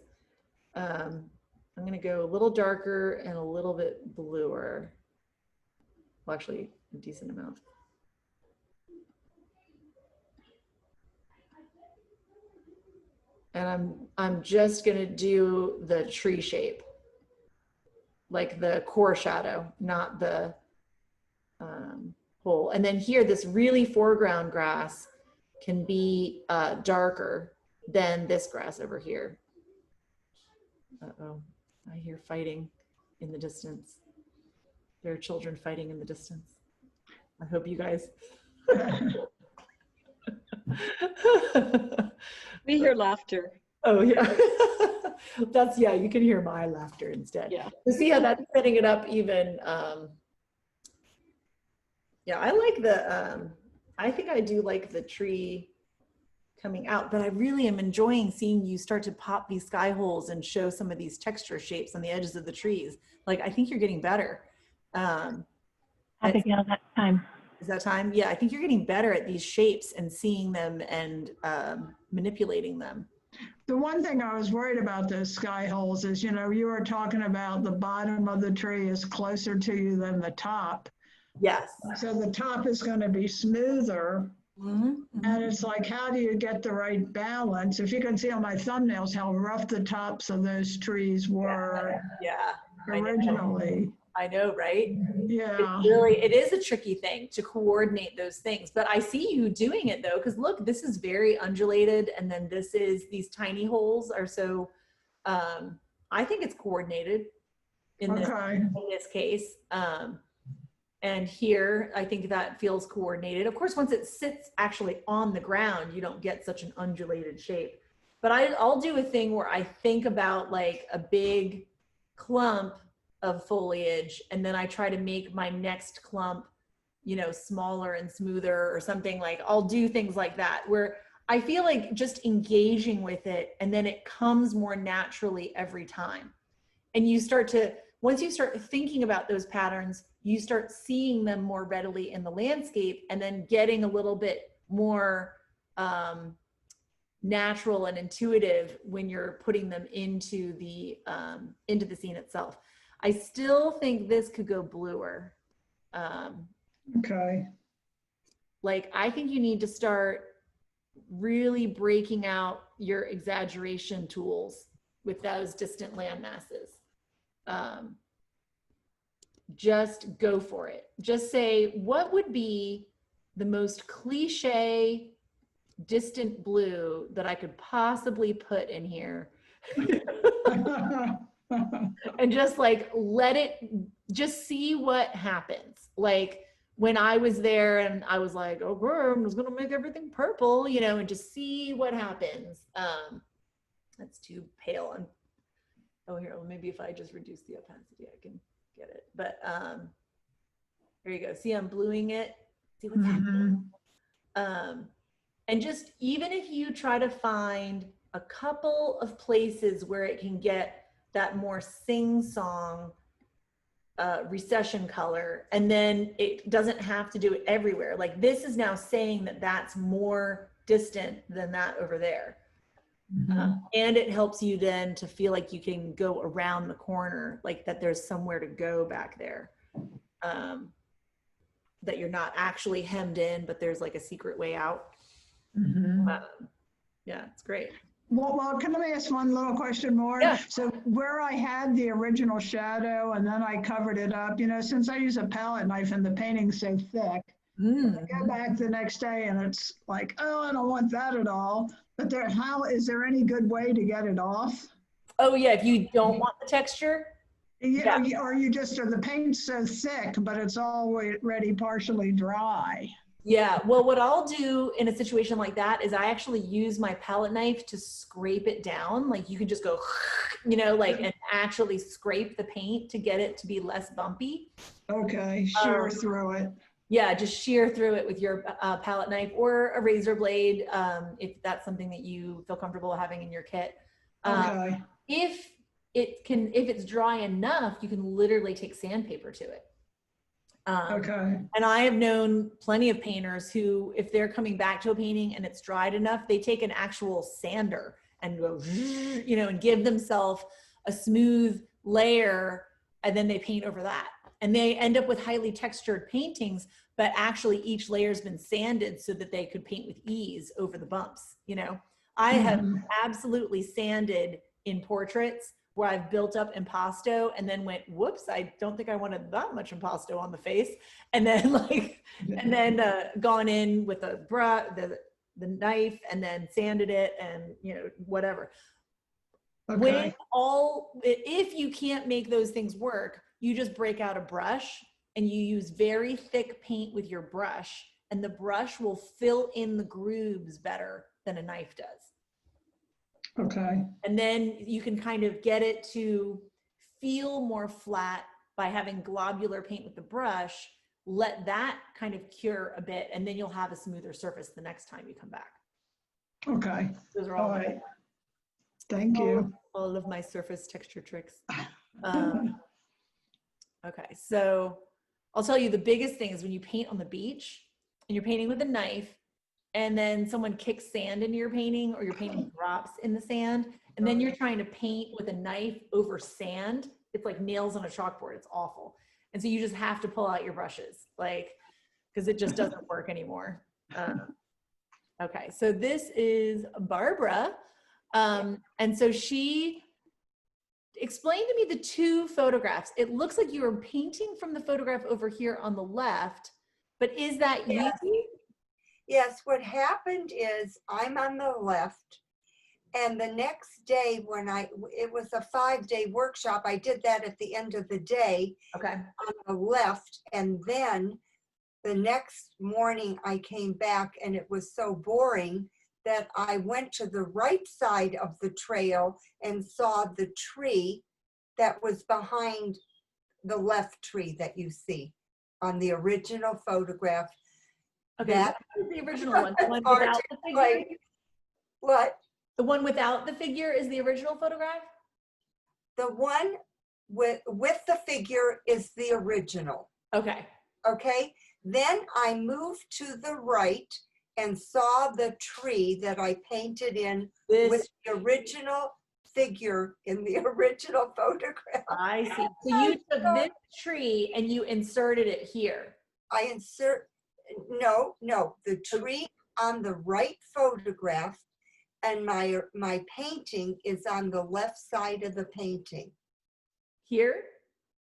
I'm gonna go a little darker and a little bit bluer. Well, actually a decent amount. And I'm just gonna do the tree shape, like the core shadow, not the whole. And then here, this really foreground grass can be darker than this grass over here. Uh-oh, I hear fighting in the distance. There are children fighting in the distance. I hope you guys. We hear laughter. Oh yeah. That's, yeah, you can hear my laughter instead. Yeah. So see how that's setting it up even, yeah, I like the, I think I do like the tree coming out, but I really am enjoying seeing you start to pop these sky holes and show some of these texture shapes on the edges of the trees. Like, I think you're getting better. Abigail, that's time. Is that time? Yeah, I think you're getting better at these shapes and seeing them and manipulating them. The one thing I was worried about those sky holes is, you were talking about the bottom of the tree is closer to you than the top. Yes. So the top is going to be smoother. Mm-hmm. And it's like, how do you get the right balance? If you can see on my thumbnails how rough the tops of those trees were Yeah. originally. I know, right? Yeah. It is a tricky thing to coordinate those things, but I see you doing it though, because look, this is very undulated, and then these tiny holes are so, I think it's coordinated in this case. And here, I think that feels coordinated. Of course, once it sits actually on the ground, you don't get such an undulated shape. But I'll do a thing where I think about like a big clump of foliage, and then I try to make my next clump, smaller and smoother or something. Like, I'll do things like that where I feel like just engaging with it, and then it comes more naturally every time. And once you start thinking about those patterns, you start seeing them more readily in the landscape, and then getting a little bit more natural and intuitive when you're putting them into the scene itself. I still think this could go bluer. Okay. Like, I think you need to start really breaking out your exaggeration tools with those distant land masses. Just go for it. Just say, what would be the most cliche distant blue that I could possibly put in here? And just like, just see what happens. Like, when I was there and I was like, oh, I'm just gonna make everything purple, and just see what happens. That's too pale. Oh, here, well, maybe if I just reduce the opacity, I can get it. But there you go. See, I'm bluing it. See what's happening. And just, even if you try to find a couple of places where it can get that more sing-song recession color, and then it doesn't have to do it everywhere. Like, this is now saying that that's more distant than that over there. And it helps you then to feel like you can go around the corner, like that there's somewhere to go back there, that you're not actually hemmed in, but there's like a secret way out. Yeah, it's great. Well, can I ask one little question more? Yeah. So where I had the original shadow and then I covered it up, since I use a palette knife and the painting's so thick, I go back the next day and it's like, oh, I don't want that at all. But is there any good way to get it off? Oh yeah, if you don't want the texture. Yeah. Or the paint's so thick, but it's already partially dry. Yeah, well, what I'll do in a situation like that is I actually use my palette knife to scrape it down. Like, you could just go, and actually scrape the paint to get it to be less bumpy. Okay, shear through it. Yeah, just shear through it with your palette knife or a razor blade, if that's something that you feel comfortable having in your kit. Okay. If it's dry enough, you can literally take sandpaper to it. Okay. And I have known plenty of painters who, if they're coming back to a painting and it's dried enough, they take an actual sander and go, and give themselves a smooth layer, and then they paint over that. And they end up with highly textured paintings, but actually each layer's been sanded so that they could paint with ease over the bumps. I have absolutely sanded in portraits where I've built up impasto and then went, whoops, I don't think I wanted that much impasto on the face. And then gone in with the knife and then sanded it and, whatever. Okay. If you can't make those things work, you just break out a brush and you use very thick paint with your brush, and the brush will fill in the grooves better than a knife does. Okay. And then you can kind of get it to feel more flat by having globular paint with the brush. Let that kind of cure a bit, and then you'll have a smoother surface the next time you come back. Okay. Those are All all, right. Thank you. all of my surface texture tricks. Okay, so I'll tell you the biggest thing is when you paint on the beach and you're painting with a knife, and then someone kicks sand into your painting, or your painting drops in the sand, and then you're trying to paint with a knife over sand. It's like nails on a chalkboard. It's awful. And so you just have to pull out your brushes, like, because it just doesn't work anymore. Okay, so this is Barbara. And so she explained to me the two photographs. It looks like you were painting from the photograph over here on the left, but is that you? Yes, what happened is I'm on the left, and the next day when it was a 5-day workshop, I did that at the end of the day Okay. on the left, and then the next morning I came back and it was so boring that I went to the right side of the trail and saw the tree that was behind the left tree that you see on the original photograph. Okay, That what is the original one? The one hard without to the figure? explain. What? The one without the figure is the original photograph? The one with the figure is the original. Okay. Okay. Then I moved to the right and saw the tree that I painted in with the original figure in the original photograph. I see. So you took this tree and you inserted it here. No, the tree on the right photograph, and my painting is on the left side of the painting. Here?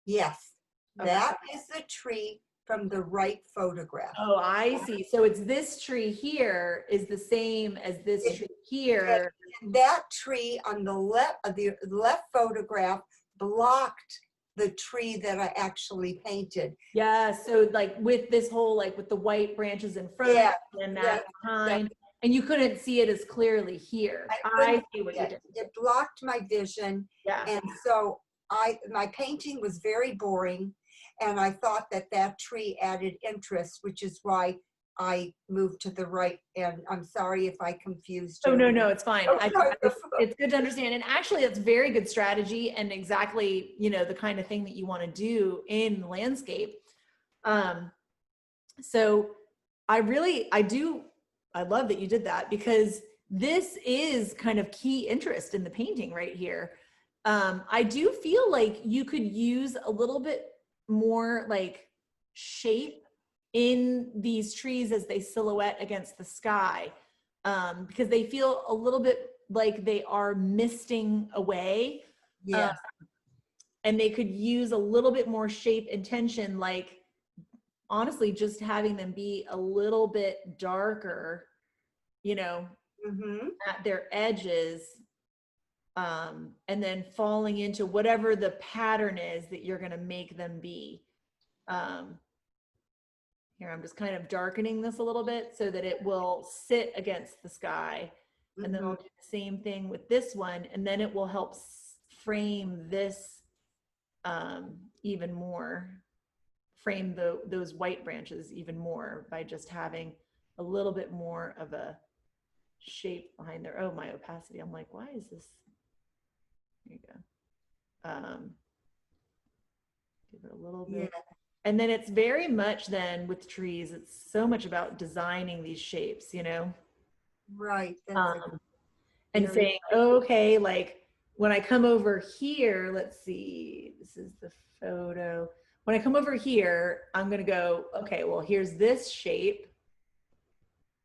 Yes, Okay. that is the tree from the right photograph. Oh, I see. So it's this tree here is the same as this tree here. That tree on the left photograph blocked the tree that I actually painted. Yeah. So like with this whole, like with the white branches in front and that behind, and you couldn't see it as clearly here. I see what you did. It blocked my vision. Yeah. And so my painting was very boring, and I thought that tree added interest, which is why I moved to the right. And I'm sorry if I confused you. Oh, no, it's fine. It's good to understand. And actually, that's very good strategy and exactly, the kind of thing that you want to do in landscape. So I love that you did that, because this is kind of key interest in the painting right here. I do feel like you could use a little bit more like shape in these trees as they silhouette against the sky, because they feel a little bit like they are misting away. Yes. And they could use a little bit more shape and tension, like honestly, just having them be a little bit darker, at their edges, and then falling into whatever the pattern is that you're going to make them be. Here, I'm just kind of darkening this a little bit so that it will sit against the sky. And then I'll do the same thing with this one, and then it will help frame this even more, frame those white branches even more by just having a little bit more of a shape behind there. Oh, my opacity. I'm like, why is this? There you go. Give it a little bit. Yeah. And then it's very much then with trees, it's so much about designing these shapes, Right. And saying, okay, like when I come over here, let's see, this is the photo. When I come over here, I'm going to go, okay, well, here's this shape.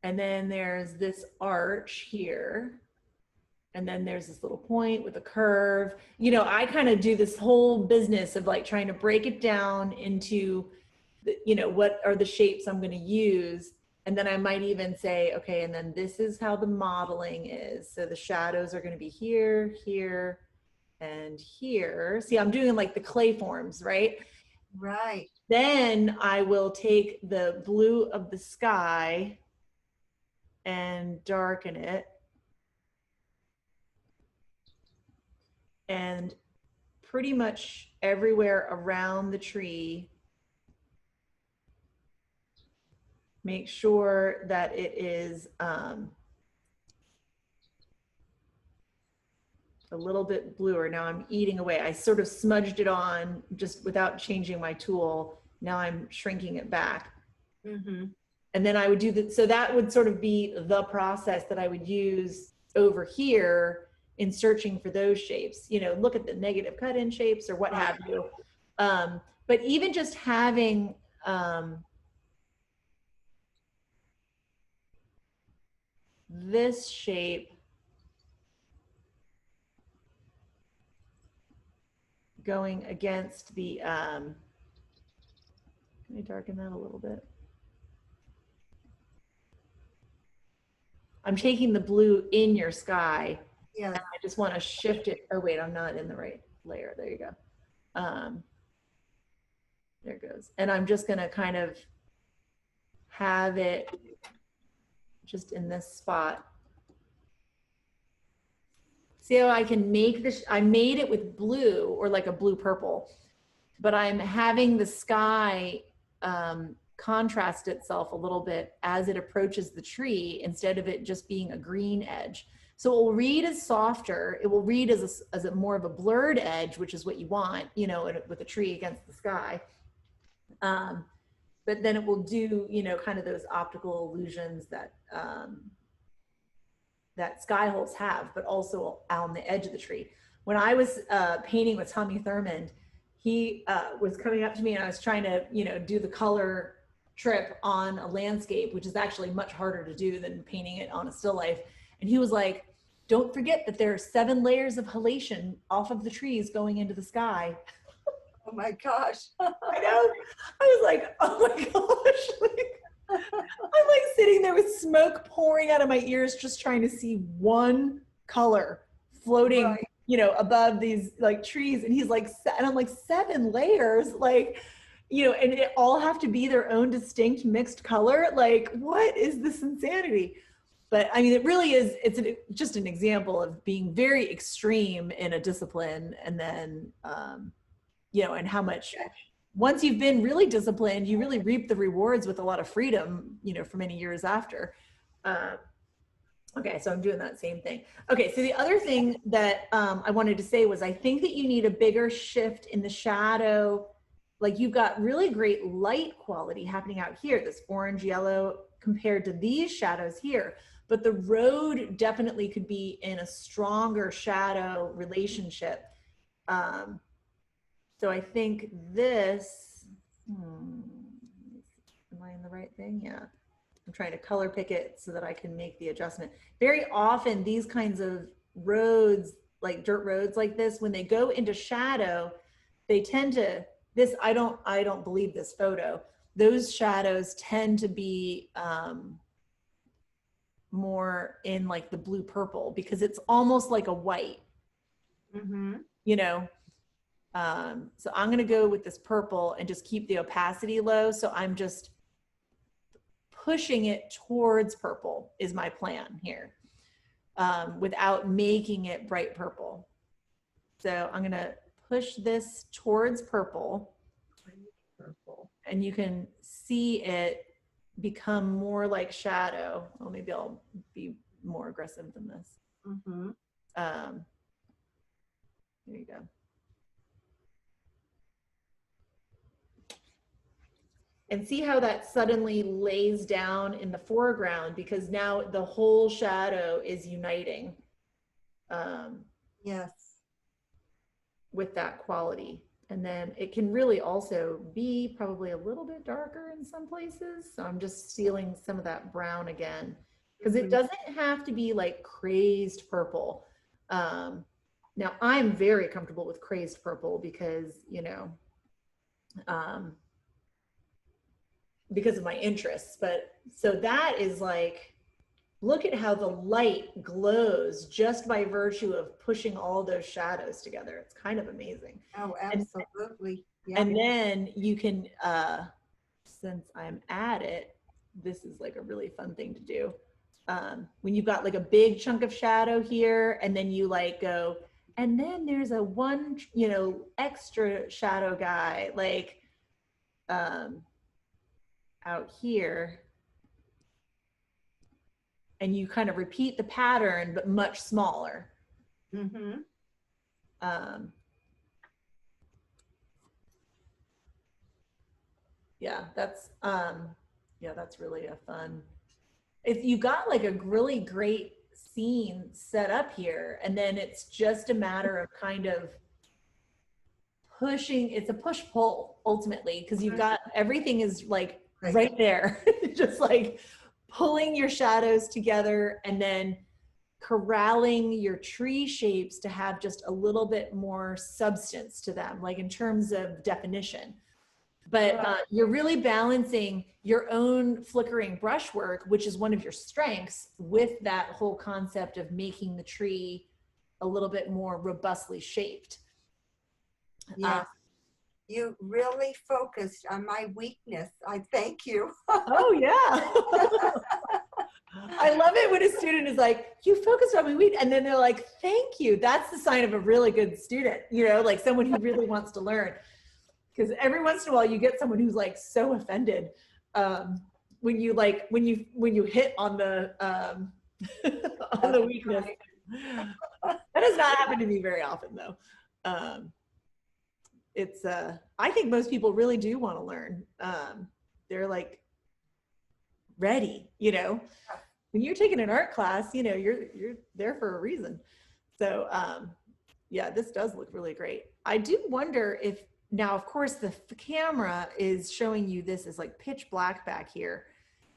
And then there's this arch here. And then there's this little point with a curve. I kind of do this whole business of like trying to break it down into, what are the shapes I'm going to use. And then I might even say, okay, and then this is how the modeling is. So the shadows are going to be here, here, and here. See, I'm doing like the clay forms, right? Right. Then I will take the blue of the sky and darken it. And pretty much everywhere around the tree, make sure that it is a little bit bluer. Now I'm eating away. I sort of smudged it on just without changing my tool. Now I'm shrinking it back. Mm-hmm. And then I would do that. So that would sort of be the process that I would use over here in searching for those shapes. You know, look at the negative cut-in shapes or what have you. But even just having this shape going against the, can I darken that a little bit? I'm taking the blue in your sky. Yes. I just want to shift it. Oh wait, I'm not in the right layer. There you go. There it goes. And I'm just going to kind of have it just in this spot. See how I can make this? I made it with blue or like a blue purple, but I'm having the sky contrast itself a little bit as it approaches the tree instead of it just being a green edge. So it will read as softer. It will read as a more of a blurred edge, which is what you want, you know, with a tree against the sky. But then it will do, you know, kind of those optical illusions that that sky holes have, but also on the edge of the tree. When I was painting with Tommy Thurmond, he was coming up to me and I was trying to, you know, do the color trip on a landscape, which is actually much harder to do than painting it on a still life. And he was like, don't forget that there are 7 layers of halation off of the trees going into the sky. Oh my gosh. I know. I was like, oh my gosh. Like, I'm like sitting there with smoke pouring out of my ears, just trying to see one color floating, Right. you know, above these like trees. And he's like, and I'm like, 7 layers, like, you know, and it all have to be their own distinct mixed color. Like, what is this insanity? But I mean, it really is, it's just an example of being very extreme in a discipline. And then, you know, and how much, once you've been really disciplined, you really reap the rewards with a lot of freedom, you know, for many years after. Okay, so I'm doing that same thing. Okay, so the other thing that I wanted to say was I think that you need a bigger shift in the shadow. Like you've got really great light quality happening out here, this orange yellow compared to these shadows here. But the road definitely could be in a stronger shadow relationship. So I think this, am I in the right thing? Yeah. I'm trying to color pick it so that I can make the adjustment. Very often these kinds of roads, like dirt roads like this, when they go into shadow, they tend to, this, I don't believe this photo. Those shadows tend to be more in like the blue purple because it's almost like a white, Mm-hmm. you know? So I'm going to go with this purple and just keep the opacity low. So I'm just pushing it towards purple is my plan here, without making it bright purple. So I'm going to push this towards purple, and you can see it become more like shadow. Well, maybe I'll be more aggressive than this. Mm-hmm. There you go. And see how that suddenly lays down in the foreground because now the whole shadow is uniting Yes. with that quality. And then it can really also be probably a little bit darker in some places. So I'm just stealing some of that brown again because it doesn't have to be like crazed purple. Now I'm very comfortable with crazed purple because, you know, because of my interests. But so that is like, look at how the light glows just by virtue of pushing all those shadows together. It's kind of amazing. Oh, absolutely. Yeah. And then you can, since I'm at it, this is like a really fun thing to do. When you've got like a big chunk of shadow here, and then you like go, and then there's a one, you know, extra shadow guy, like out here. And you kind of repeat the pattern, but much smaller. Mm-hmm. Yeah, that's really a fun. If you got like a really great scene set up here, and then it's just a matter of kind of pushing, it's a push pull ultimately, because you've got everything is like right there, just like pulling your shadows together and then corralling your tree shapes to have just a little bit more substance to them, like in terms of definition. But you're really balancing your own flickering brushwork, which is one of your strengths, with that whole concept of making the tree a little bit more robustly shaped. Yeah. You really focused on my weakness. I thank you. Oh yeah. I love it when a student is like, you focused on my weak, and then they're like, thank you. That's the sign of a really good student, you know, like someone who really wants to learn. Because every once in a while you get someone who's like so offended when you hit on the on the weakness. That does not happen to me very often though. It's I think most people really do want to learn. They're like ready, you know. When you're taking an art class, you know, you're there for a reason. So yeah, this does look really great. I do wonder if now, of course, the camera is showing you this as like pitch black back here.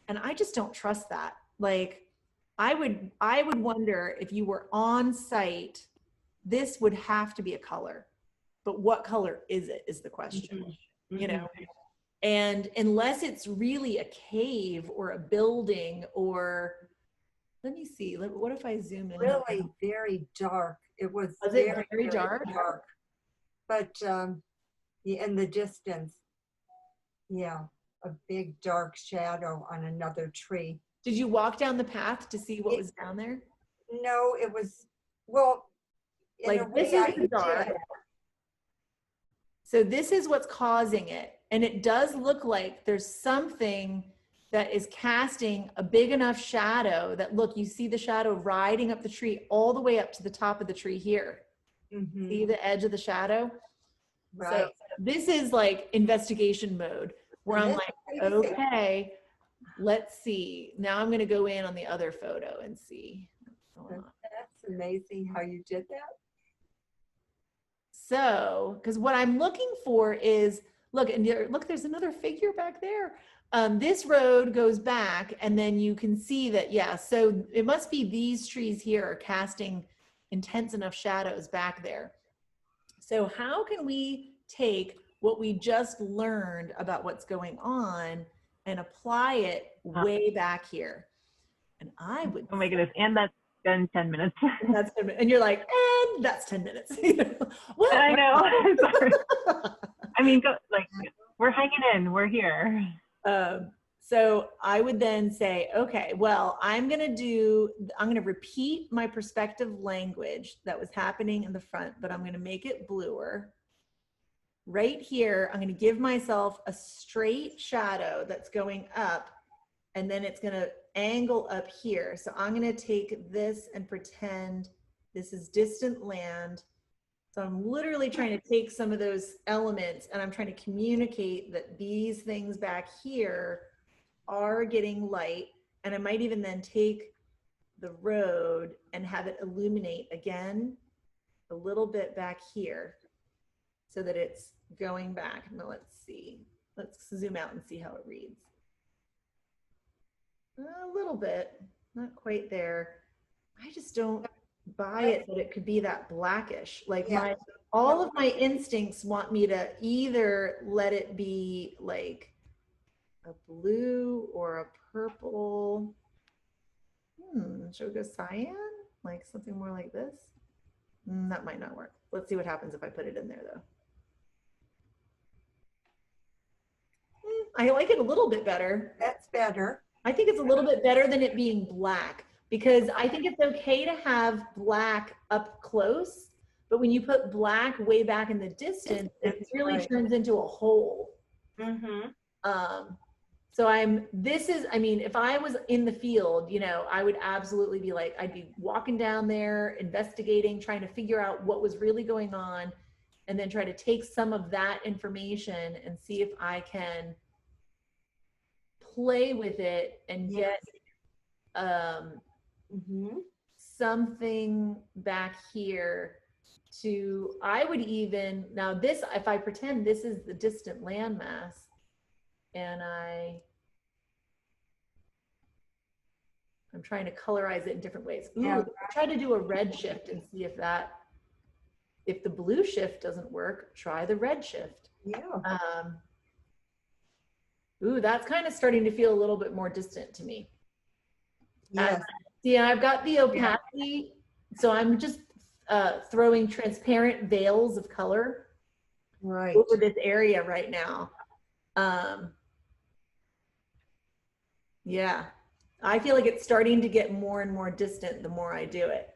And I just don't trust that. Like, I would wonder if you were on site, this would have to be a color. But what color is it is the question, you know? And unless it's really a cave or a building or, let me see, what if I zoom in? Really very dark. It was very dark? But in the distance, yeah, a big dark shadow on another tree. Did you walk down the path to see what was down there? No, it was, well, in like a this way is I the dark. did. So this is what's causing it. And it does look like there's something that is casting a big enough shadow that, look, you see the shadow riding up the tree all the way up to the top of the tree here. Mhm. See the edge of the shadow? Right. So this is like investigation mode where I'm like, okay, let's see. Now I'm going to go in on the other photo and see what's going on. That's amazing how you did that. So, because what I'm looking for is, look, and look, there's another figure back there. This road goes back, and then you can see that, yeah, so it must be these trees here are casting intense enough shadows back there. So how can we take what we just learned about what's going on and apply it way back here? And I would— oh my goodness, and that's been 10 minutes. And that's 10 minutes. And you're like, and that's 10 minutes. Well, I know. Sorry. I mean, like, we're hanging in, we're here. So I would then say, okay, well, I'm going to repeat my perspective language that was happening in the front, but I'm going to make it bluer. Right here, I'm going to give myself a straight shadow that's going up, and then it's going to angle up here. So I'm going to take this and pretend this is distant land. So I'm literally trying to take some of those elements and I'm trying to communicate that these things back here are getting light. And I might even then take the road and have it illuminate again a little bit back here so that it's going back. Now let's see. Let's zoom out and see how it reads. A little bit, not quite there. I just don't buy it that it could be that blackish. Like all of my instincts want me to either let it be like a blue or a purple. Should we go cyan? Like something more like this? That might not work. Let's see what happens if I put it in there though. I like it a little bit better. That's better. I think it's a little bit better than it being black, because I think it's okay to have black up close, but when you put black way back in the distance, it That's really right. turns into a hole. Mm-hmm. So I mean, if I was in the field, you know, I would absolutely be like, I'd be walking down there, investigating, trying to figure out what was really going on, and then try to take some of that information and see if I can play with it and get Mm-hmm. something back here to, I would even, now this, if I pretend this is the distant landmass, and I'm trying to colorize it in different ways. Ooh, Yeah. try to do a red shift and see if if the blue shift doesn't work, try the red shift. Yeah. Ooh, that's kind of starting to feel a little bit more distant to me. Yes. Yeah, I've got the opacity, so I'm just throwing transparent veils of color Right. over this area right now. Yeah, I feel like it's starting to get more and more distant the more I do it.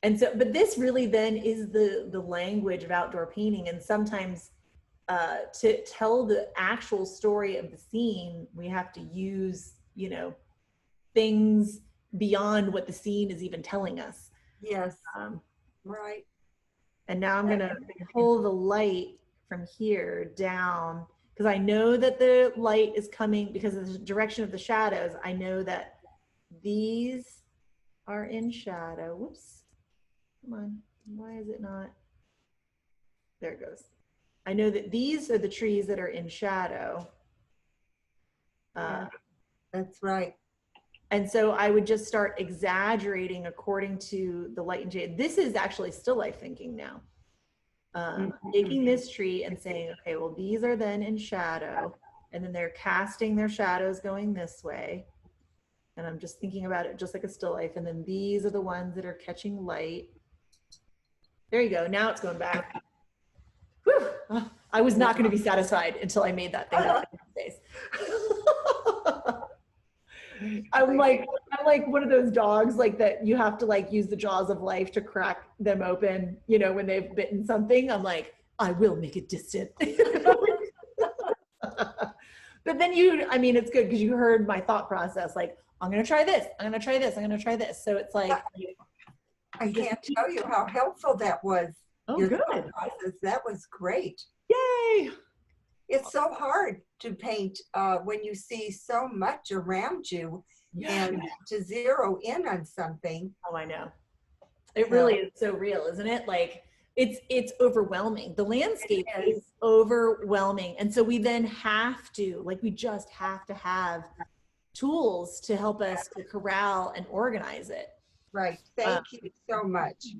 And so, but this really then is the language of outdoor painting. And sometimes to tell the actual story of the scene, we have to use, you know, things beyond what the scene is even telling us. Yes. Um, Right. and now I'm gonna pull the light from here down, because I know that the light is coming because of the direction of the shadows. I know that these are in shadow. Whoops. Come on. Why is it not? There it goes. I know that these are the trees that are in shadow. That's right. And so I would just start exaggerating according to the light and shade. This is actually still life thinking now. Taking this tree and saying, okay, well, these are then in shadow, and then they're casting their shadows going this way. And I'm just thinking about it just like a still life. And then these are the ones that are catching light. There you go. Now it's going back. Whew. Oh, I was not going to be satisfied until I made that thing up in space. I'm like one of those dogs like that you have to like use the jaws of life to crack them open, you know, when they've bitten something. I'm like, I will make it distant. But then I mean, it's good because you heard my thought process, like, I'm going to try this. I'm going to try this. I'm going to try this. So it's like, I can't tell you how helpful that was. oh, Your good. thought process. That was great. Yay. It's so hard to paint when you see so much around you, Yeah. and to zero in on something. Oh, I know. It really is so real, isn't it? Like it's overwhelming. The landscape is overwhelming. And so we then have to, like, we just have to have tools to help us to corral and organize it. Right. Thank you so much.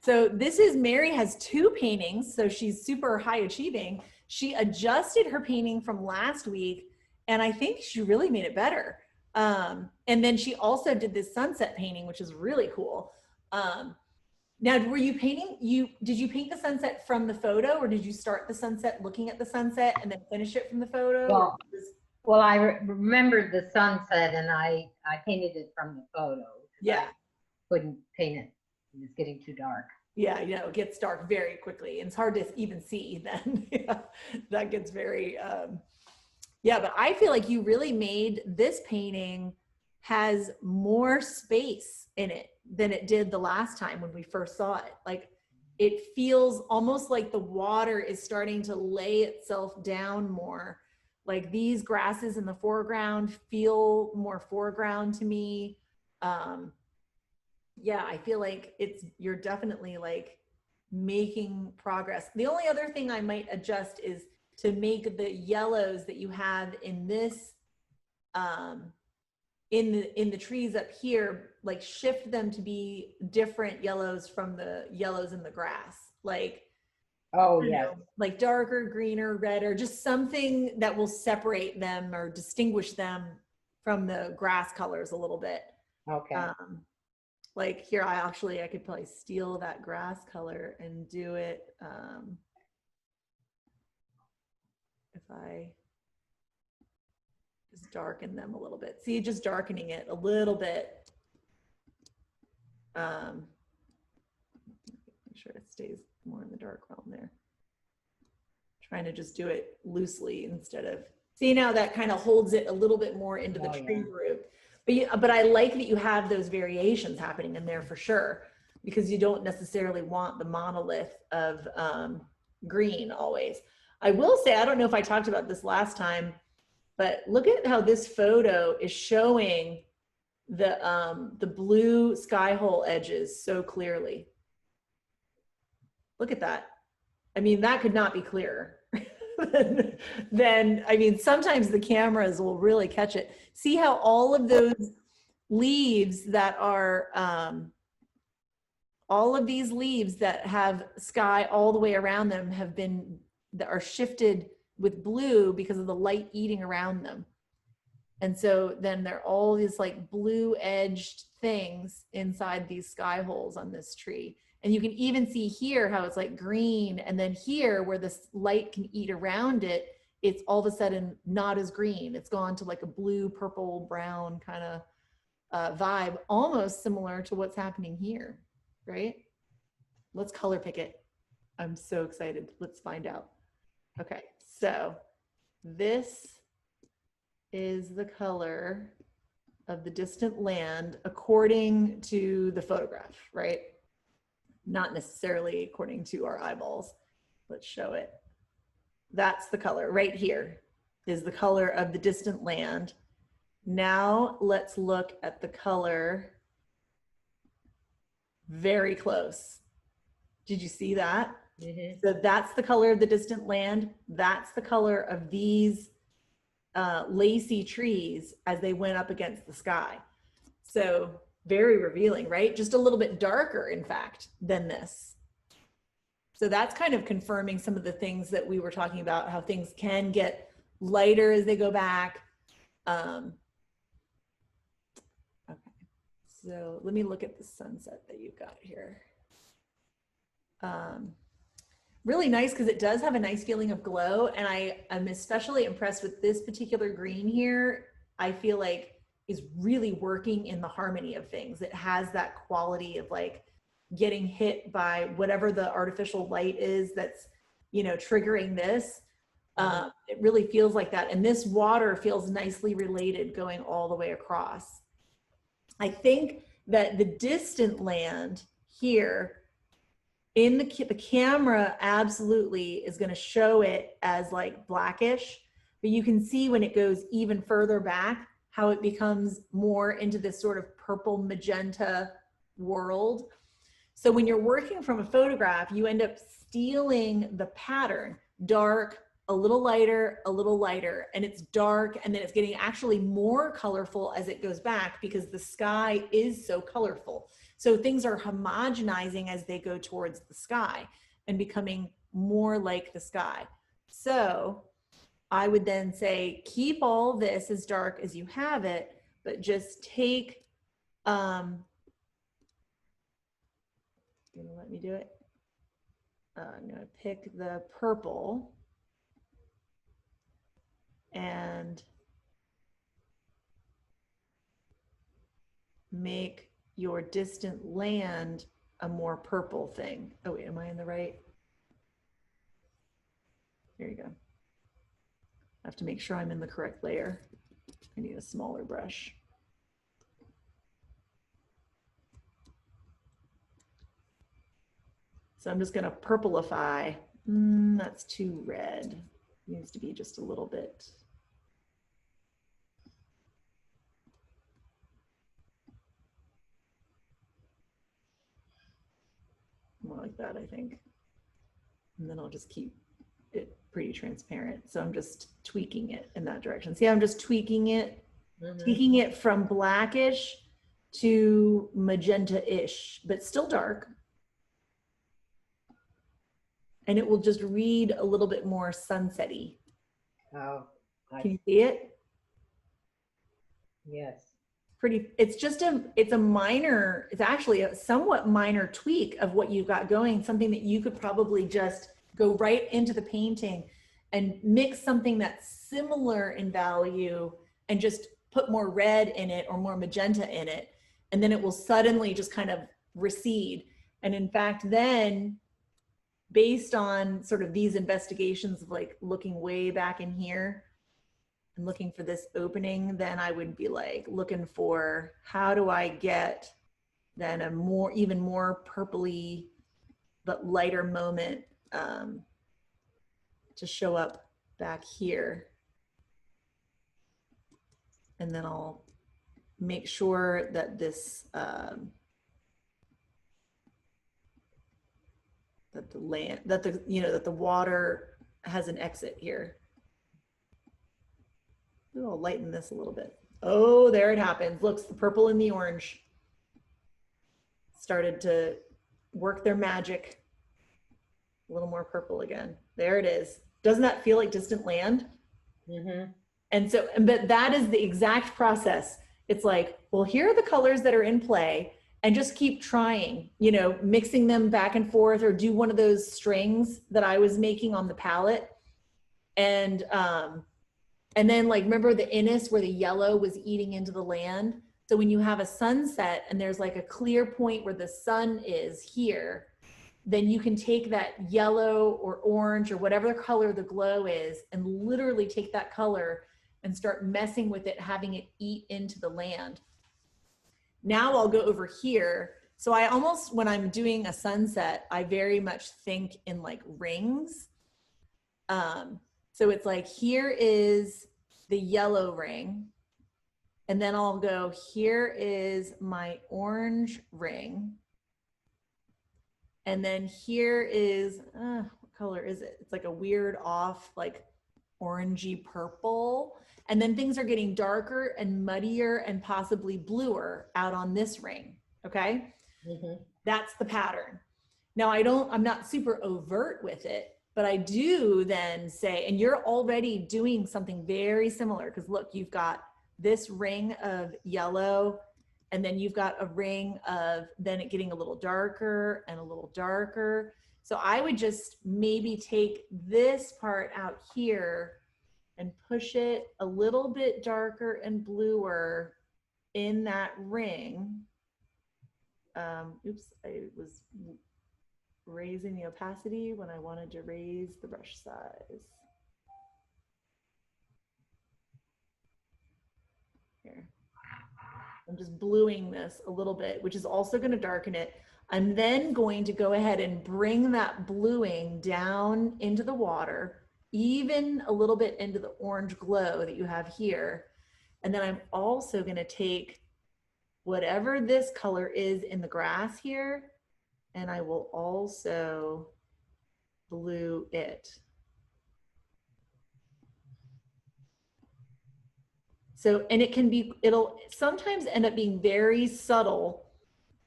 So this is, Mary has 2 paintings, so she's super high achieving. She adjusted her painting from last week, and I think she really made it better. And then she also did this sunset painting, which is really cool. Now, were you painting, did you paint the sunset from the photo, or did you start the sunset looking at the sunset and then finish it from the photo? Well, I remembered the sunset, and I painted it from the photo. Yeah. I couldn't paint it. It was getting too dark. Yeah, you know, it gets dark very quickly. It's hard to even see then. Yeah, that gets very, yeah, but I feel like you really made this painting has more space in it than it did the last time when we first saw it. Like, it feels almost like the water is starting to lay itself down more. Like, these grasses in the foreground feel more foreground to me. Yeah, I feel like you're definitely like making progress. The only other thing I might adjust is to make the yellows that you have in this, in the trees up here, like shift them to be different yellows from the yellows in the grass. Like, Oh, you yes. know, like darker, greener, redder, just something that will separate them or distinguish them from the grass colors a little bit. Okay. Like here, I could probably steal that grass color and do it. If I Just darken them a little bit. See, just darkening it a little bit. Make sure it stays more in the dark realm there. Trying to just do it loosely instead of, see, now that kind of holds it a little bit more into the Oh, tree yeah. group. But I like that you have those variations happening in there for sure, because you don't necessarily want the monolith of green always. I will say, I don't know if I talked about this last time, but look at how this photo is showing the blue sky hole edges so clearly. Look at that. I mean, that could not be clearer. Then, I mean, sometimes the cameras will really catch it. See how all of those leaves that are, all of these leaves that have sky all the way around them that are shifted with blue because of the light eating around them. And so then they're all these like blue edged things inside these sky holes on this tree. And you can even see here how it's like green. And then here where this light can eat around it, it's all of a sudden not as green. It's gone to like a blue, purple, brown kind of vibe, almost similar to what's happening here, right? Let's color pick it. I'm so excited. Let's find out. Okay, so this is the color of the distant land according to the photograph, right? Not necessarily according to our eyeballs. Let's show it. That's the color right here is the color of the distant land. Now let's look at the color very close. Did you see that? Mhm. So that's the color of the distant land. That's the color of these lacy trees as they went up against the sky. So very revealing, right? Just a little bit darker, in fact, than this. So that's kind of confirming some of the things that we were talking about, how things can get lighter as they go back. Okay, so let me look at the sunset that you've got here. Really nice because it does have a nice feeling of glow, and I'm especially impressed with this particular green here. I feel like is really working in the harmony of things. It has that quality of like getting hit by whatever the artificial light is that's, you know, triggering this. It really feels like that. And this water feels nicely related going all the way across. I think that the distant land here in the camera absolutely is going to show it as like blackish, but you can see when it goes even further back how it becomes more into this sort of purple magenta world. So when you're working from a photograph, you end up stealing the pattern, dark, a little lighter, and it's dark, and then it's getting actually more colorful as it goes back because the sky is so colorful. So things are homogenizing as they go towards the sky and becoming more like the sky. So I would then say, keep all this as dark as you have it, but just take, you gonna let me do it? I'm gonna pick the purple and make your distant land a more purple thing. Oh wait, am I in the right? There you go. I have to make sure I'm in the correct layer. I need a smaller brush. So I'm just gonna purplify. That's too red. Needs to be just a little bit. More like that, I think. And then I'll just keep it pretty transparent. So I'm just tweaking it in that direction. See how I'm just tweaking it? Tweaking it from blackish to magenta-ish, but still dark. And it will just read a little bit more sunset-y. Oh, Can you see it? yes. Pretty, it's actually a somewhat minor tweak of what you've got going, something that you could probably just go right into the painting and mix something that's similar in value and just put more red in it or more magenta in it. And then it will suddenly just kind of recede. And in fact, then based on sort of these investigations of like looking way back in here and looking for this opening, then I would be like looking for how do I get then a more, even more purpley, but lighter moment to show up back here. And then I'll make sure that this, that the land, that the, you know, that the water has an exit here. Ooh, I'll lighten this a little bit. Oh, there it happens. Looks, the purple and the orange started to work their magic. A little more purple again. There it is. Doesn't that feel like distant land? Mm-hmm. And so, but that is the exact process. It's like, well, here are the colors that are in play, and just keep trying, you know, mixing them back and forth, or do one of those strings that I was making on the palette. And then like, remember the Innis where the yellow was eating into the land? So when you have a sunset and there's like a clear point where the sun is here, then you can take that yellow or orange or whatever color the glow is, and literally take that color and start messing with it, having it eat into the land. Now I'll go over here. So I almost, when I'm doing a sunset, I very much think in like rings. So it's like, here is the yellow ring. And then I'll go, here is my orange ring. And then here is, what color is it? It's like a weird off, like orangey purple. And then things are getting darker and muddier and possibly bluer out on this ring, okay? Mm-hmm. That's the pattern. Now I'm not super overt with it, but I do then say, and you're already doing something very similar, because look, you've got this ring of yellow, and then you've got a ring of then it getting a little darker and a little darker. So I would just maybe take this part out here and push it a little bit darker and bluer in that ring. Oops, I was raising the opacity when I wanted to raise the brush size. Here. I'm just bluing this a little bit, which is also going to darken it. I'm then going to go ahead and bring that bluing down into the water, even a little bit into the orange glow that you have here. And then I'm also going to take whatever this color is in the grass here, and I will also blue it. So, and it can be, it'll sometimes end up being very subtle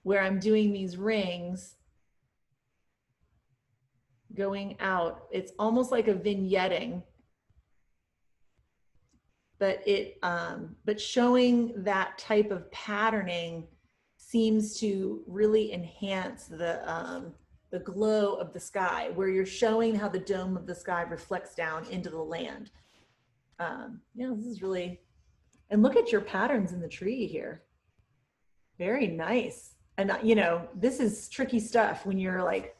where I'm doing these rings going out. It's almost like a vignetting, but but showing that type of patterning seems to really enhance the glow of the sky, where you're showing how the dome of the sky reflects down into the land. Yeah, this is really, and look at your patterns in the tree here. Very nice. And you know, this is tricky stuff when you're like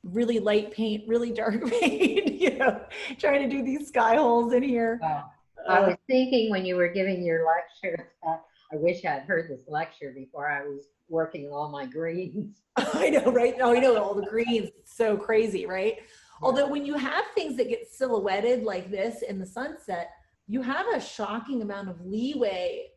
really light paint, really dark paint, you know, trying to do these sky holes in here. Wow. I was thinking when you were giving your lecture, I wish I'd heard this lecture before I was working on all my greens. I know, right? Oh, I know, all the greens, it's so crazy, right? Yeah. Although when you have things that get silhouetted like this in the sunset, you have a shocking amount of leeway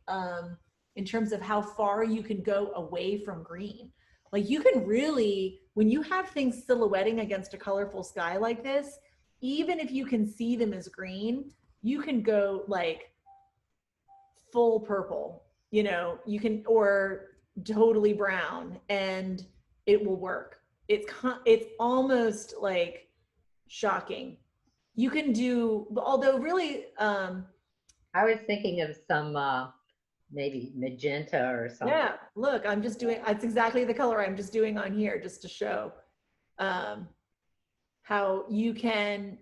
in terms of how far you can go away from green. Like you can really, when you have things silhouetting against a colorful sky like this, even if you can see them as green, you can go like full purple, you know, you can, or totally brown, and it will work. It's almost like shocking. You can do, although really, I was thinking of some maybe magenta or something. Yeah, look, I'm just doing, it's exactly the color I'm just doing on here just to show how you can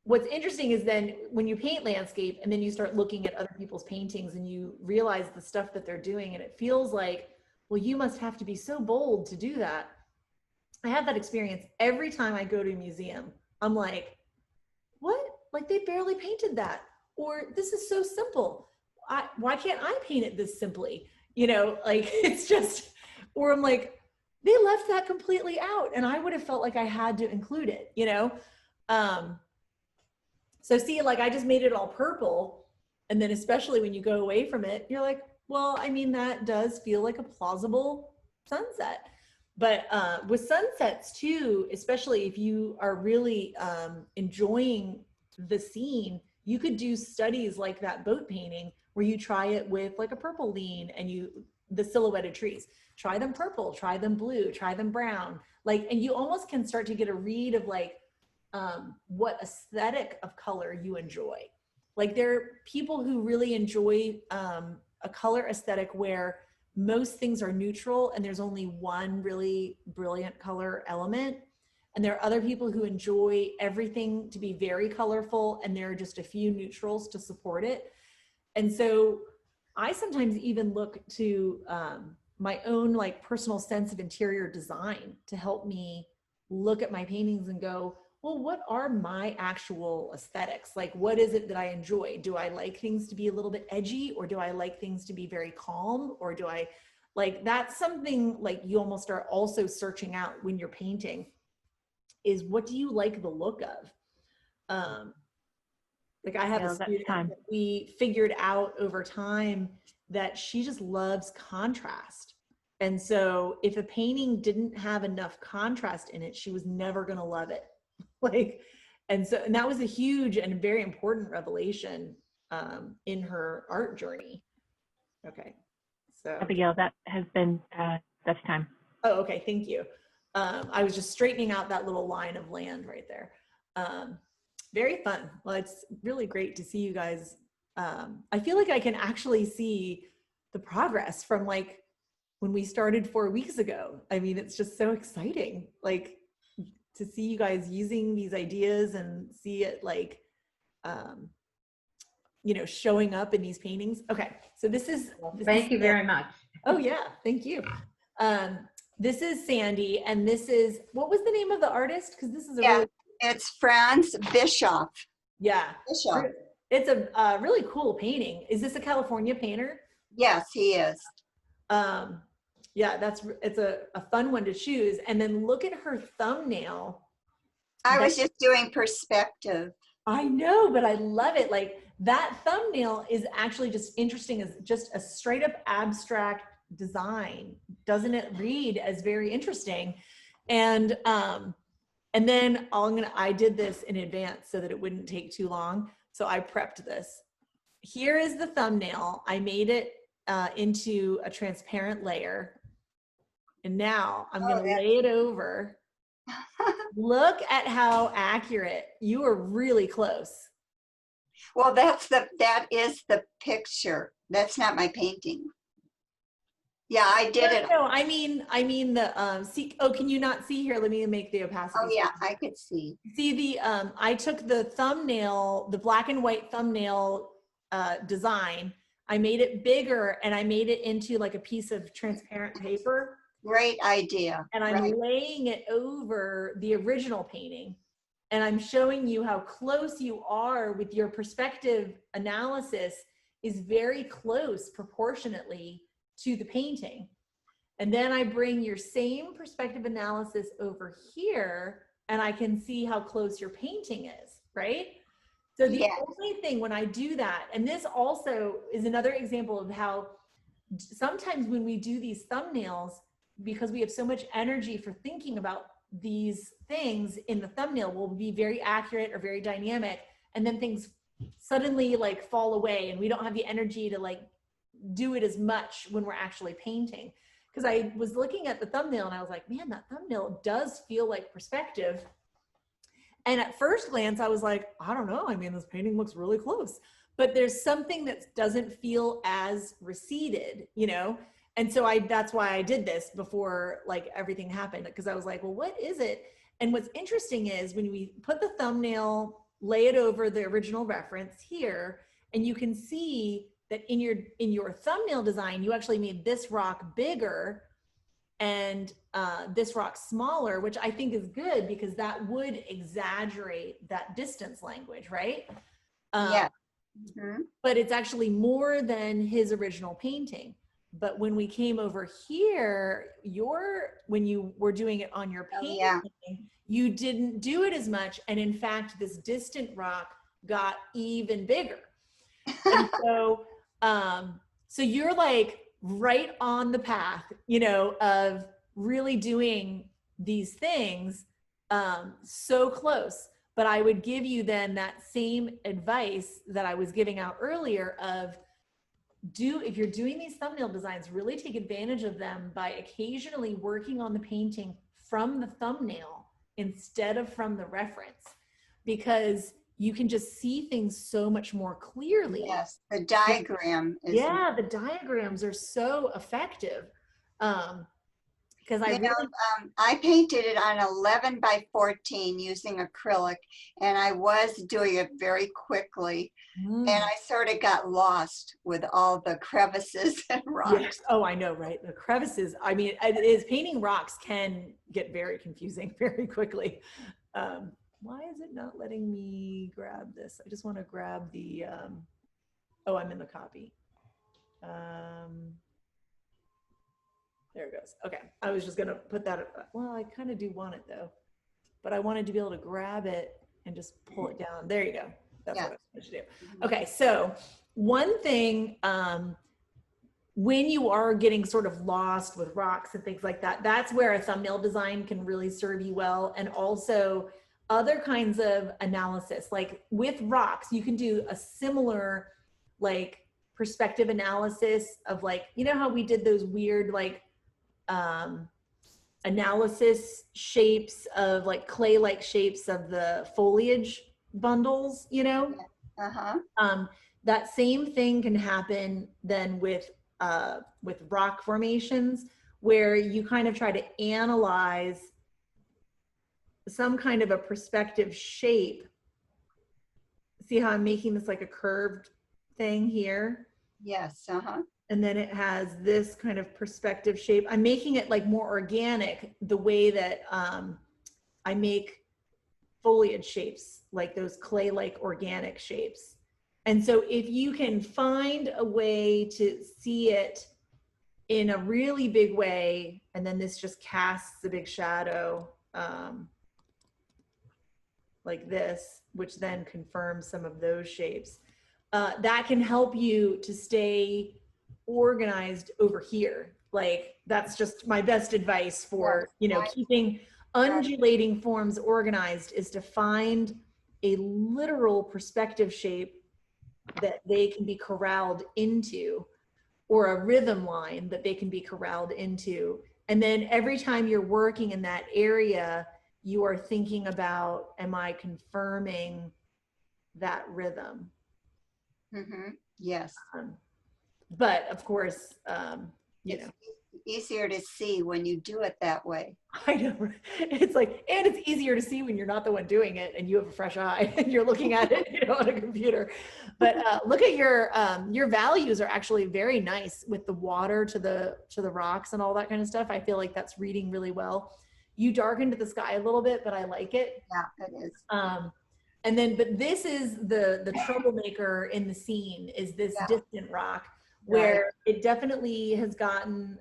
what's interesting is then when you paint landscape and then you start looking at other people's paintings and you realize the stuff that they're doing, and it feels like, well, you must have to be so bold to do that. I have that experience every time I go to a museum. I'm like, what? Like they barely painted that. Or this is so simple. Why can't I paint it this simply? You know, like it's just, or I'm like, they left that completely out and I would have felt like I had to include it, you know? So see, like I just made it all purple. And then especially when you go away from it, you're like, well, I mean, that does feel like a plausible sunset. But with sunsets too, especially if you are really enjoying the scene, you could do studies like that boat painting where you try it with like a purple lean and the silhouetted trees, try them purple, try them blue, try them brown, like, and you almost can start to get a read of like what aesthetic of color you enjoy. Like there are people who really enjoy a color aesthetic where most things are neutral and there's only one really brilliant color element. And there are other people who enjoy everything to be very colorful and there are just a few neutrals to support it. And so I sometimes even look to my own like personal sense of interior design to help me look at my paintings and go, well, what are my actual aesthetics? Like, what is it that I enjoy? Do I like things to be a little bit edgy, or do I like things to be very calm? Or do I like, that's something like you almost are also searching out when you're painting, is what do you like the look of? Like I have a student that we figured out over time that she just loves contrast. And so if a painting didn't have enough contrast in it, she was never going to love it. Like, and that was a huge and very important revelation in her art journey. Okay. So Abigail, that has been, that's time. Oh, okay. Thank you. I was just straightening out that little line of land right there. Very fun. Well, it's really great to see you guys. I feel like I can actually see the progress from like when we started 4 weeks ago. I mean, it's just so exciting. Like to see you guys using these ideas and see it like, you know, showing up in these paintings. Okay. So this is, Thank you very much. Oh yeah. Thank you. This is Sandy, and this is, what was the name of the artist? Because this is a really, it's Franz Bischoff. yeah, Bischoff. it's a really cool painting. Is this a California painter? Yes, he is. Yeah, it's a fun one to choose. And then look at her thumbnail. I was just doing perspective. I know, but I love it. Like that thumbnail is actually just interesting as just a straight up abstract design. Doesn't it read as very interesting? And then I did this in advance so that it wouldn't take too long. So I prepped this. Here is the thumbnail. I made it into a transparent layer. And now I'm going to lay it over. Look at how accurate. You are really close. Well, that is the picture. That's not my painting. Yeah, I did it. No, I mean the see. Oh, can you not see here? Let me make the opacity. Oh yeah, I could see. See the I took the thumbnail, the black and white thumbnail design. I made it bigger and I made it into like a piece of transparent paper. Great idea. And I'm laying it over the original painting. And I'm showing you how close you are with your perspective analysis is very close proportionately to the painting. And then I bring your same perspective analysis over here and I can see how close your painting is, right? So the only thing when I do that, and this also is another example of how sometimes when we do these thumbnails, because we have so much energy for thinking about these things in the thumbnail, will be very accurate or very dynamic. And then things suddenly like fall away and we don't have the energy to like do it as much when we're actually painting. Because I was looking at the thumbnail and I was like, man, that thumbnail does feel like perspective. And at first glance, I was like, I don't know. I mean, this painting looks really close, but there's something that doesn't feel as receded, you know? And so that's why I did this before like everything happened. Because I was like, well, what is it? And what's interesting is when we put the thumbnail lay it over the original reference here, and you can see that in your thumbnail design, you actually made this rock bigger and this rock smaller, which I think is good because that would exaggerate that distance language, right? Yeah. Mhm. But it's actually more than his original painting. But when we came over here, when you were doing it on your Oh, painting, yeah. you didn't do it as much. And in fact, this distant rock got even bigger. And so, so you're like right on the path, you know, of really doing these things, so close. But I would give you then that same advice that I was giving out earlier of if you're doing these thumbnail designs, really take advantage of them by occasionally working on the painting from the thumbnail instead of from the reference, because you can just see things so much more clearly. Yes, the diagram is. Yeah, the diagrams are so effective. Because I painted it on 11 by 14 using acrylic, and I was doing it very quickly. And I sort of got lost with all the crevices and rocks. Yes. Oh, I know, right? The crevices. I mean, it is, painting rocks can get very confusing very quickly. Why is it not letting me grab this? I just want to grab the, oh, I'm in the copy. There it goes. Okay. I was just going to put that, well, I kind of do want it though, but I wanted to be able to grab it and just pull it down. There you go. That's what I was supposed to do. Okay. So one thing, when you are getting sort of lost with rocks and things like that, that's where a thumbnail design can really serve you well. And also other kinds of analysis, like with rocks, you can do a similar like perspective analysis of like, you know how we did those weird like analysis shapes of like clay-like shapes of the foliage bundles, you know? That same thing can happen then with rock formations, where you kind of try to analyze some kind of a perspective shape. See how I'm making this like a curved thing here? Yes. And then it has this kind of perspective shape. I'm making it like more organic, the way that I make foliage shapes, like those clay-like organic shapes. And so if you can find a way to see it in a really big way, and then this just casts a big shadow like this, which then confirms some of those shapes, that can help you to stay organized over here. Like that's just my best advice for, you know, keeping undulating forms organized, is to find a literal perspective shape that they can be corralled into, or a rhythm line that they can be corralled into. And then every time you're working in that area, you are thinking about, am I confirming that rhythm? Yes. But of course, you know, easier to see when you do it that way. I know. It's like, and it's easier to see when you're not the one doing it and you have a fresh eye and you're looking at it, you know, on a computer. But look at your values are actually very nice with the water to the rocks and all that kind of stuff. I feel like that's reading really well. You darkened the sky a little bit, but I like it. Yeah, it is. And then, but this is the troublemaker in the scene, is this distant rock, where it definitely has gotten,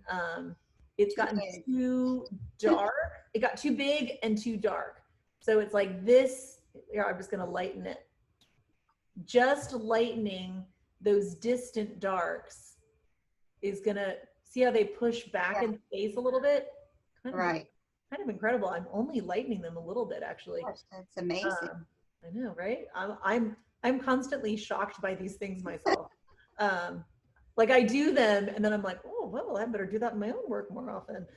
it's gotten too dark. It got too big and too dark. So it's like this, here, I'm just gonna lighten it. Just lightening those distant darks is gonna, see how they push back in space a little bit? Kind of incredible. I'm only lightening them a little bit, actually. Gosh, that's amazing. I know, right? I'm constantly shocked by these things myself. Like I do them and then I'm like, oh, well, I better do that in my own work more often.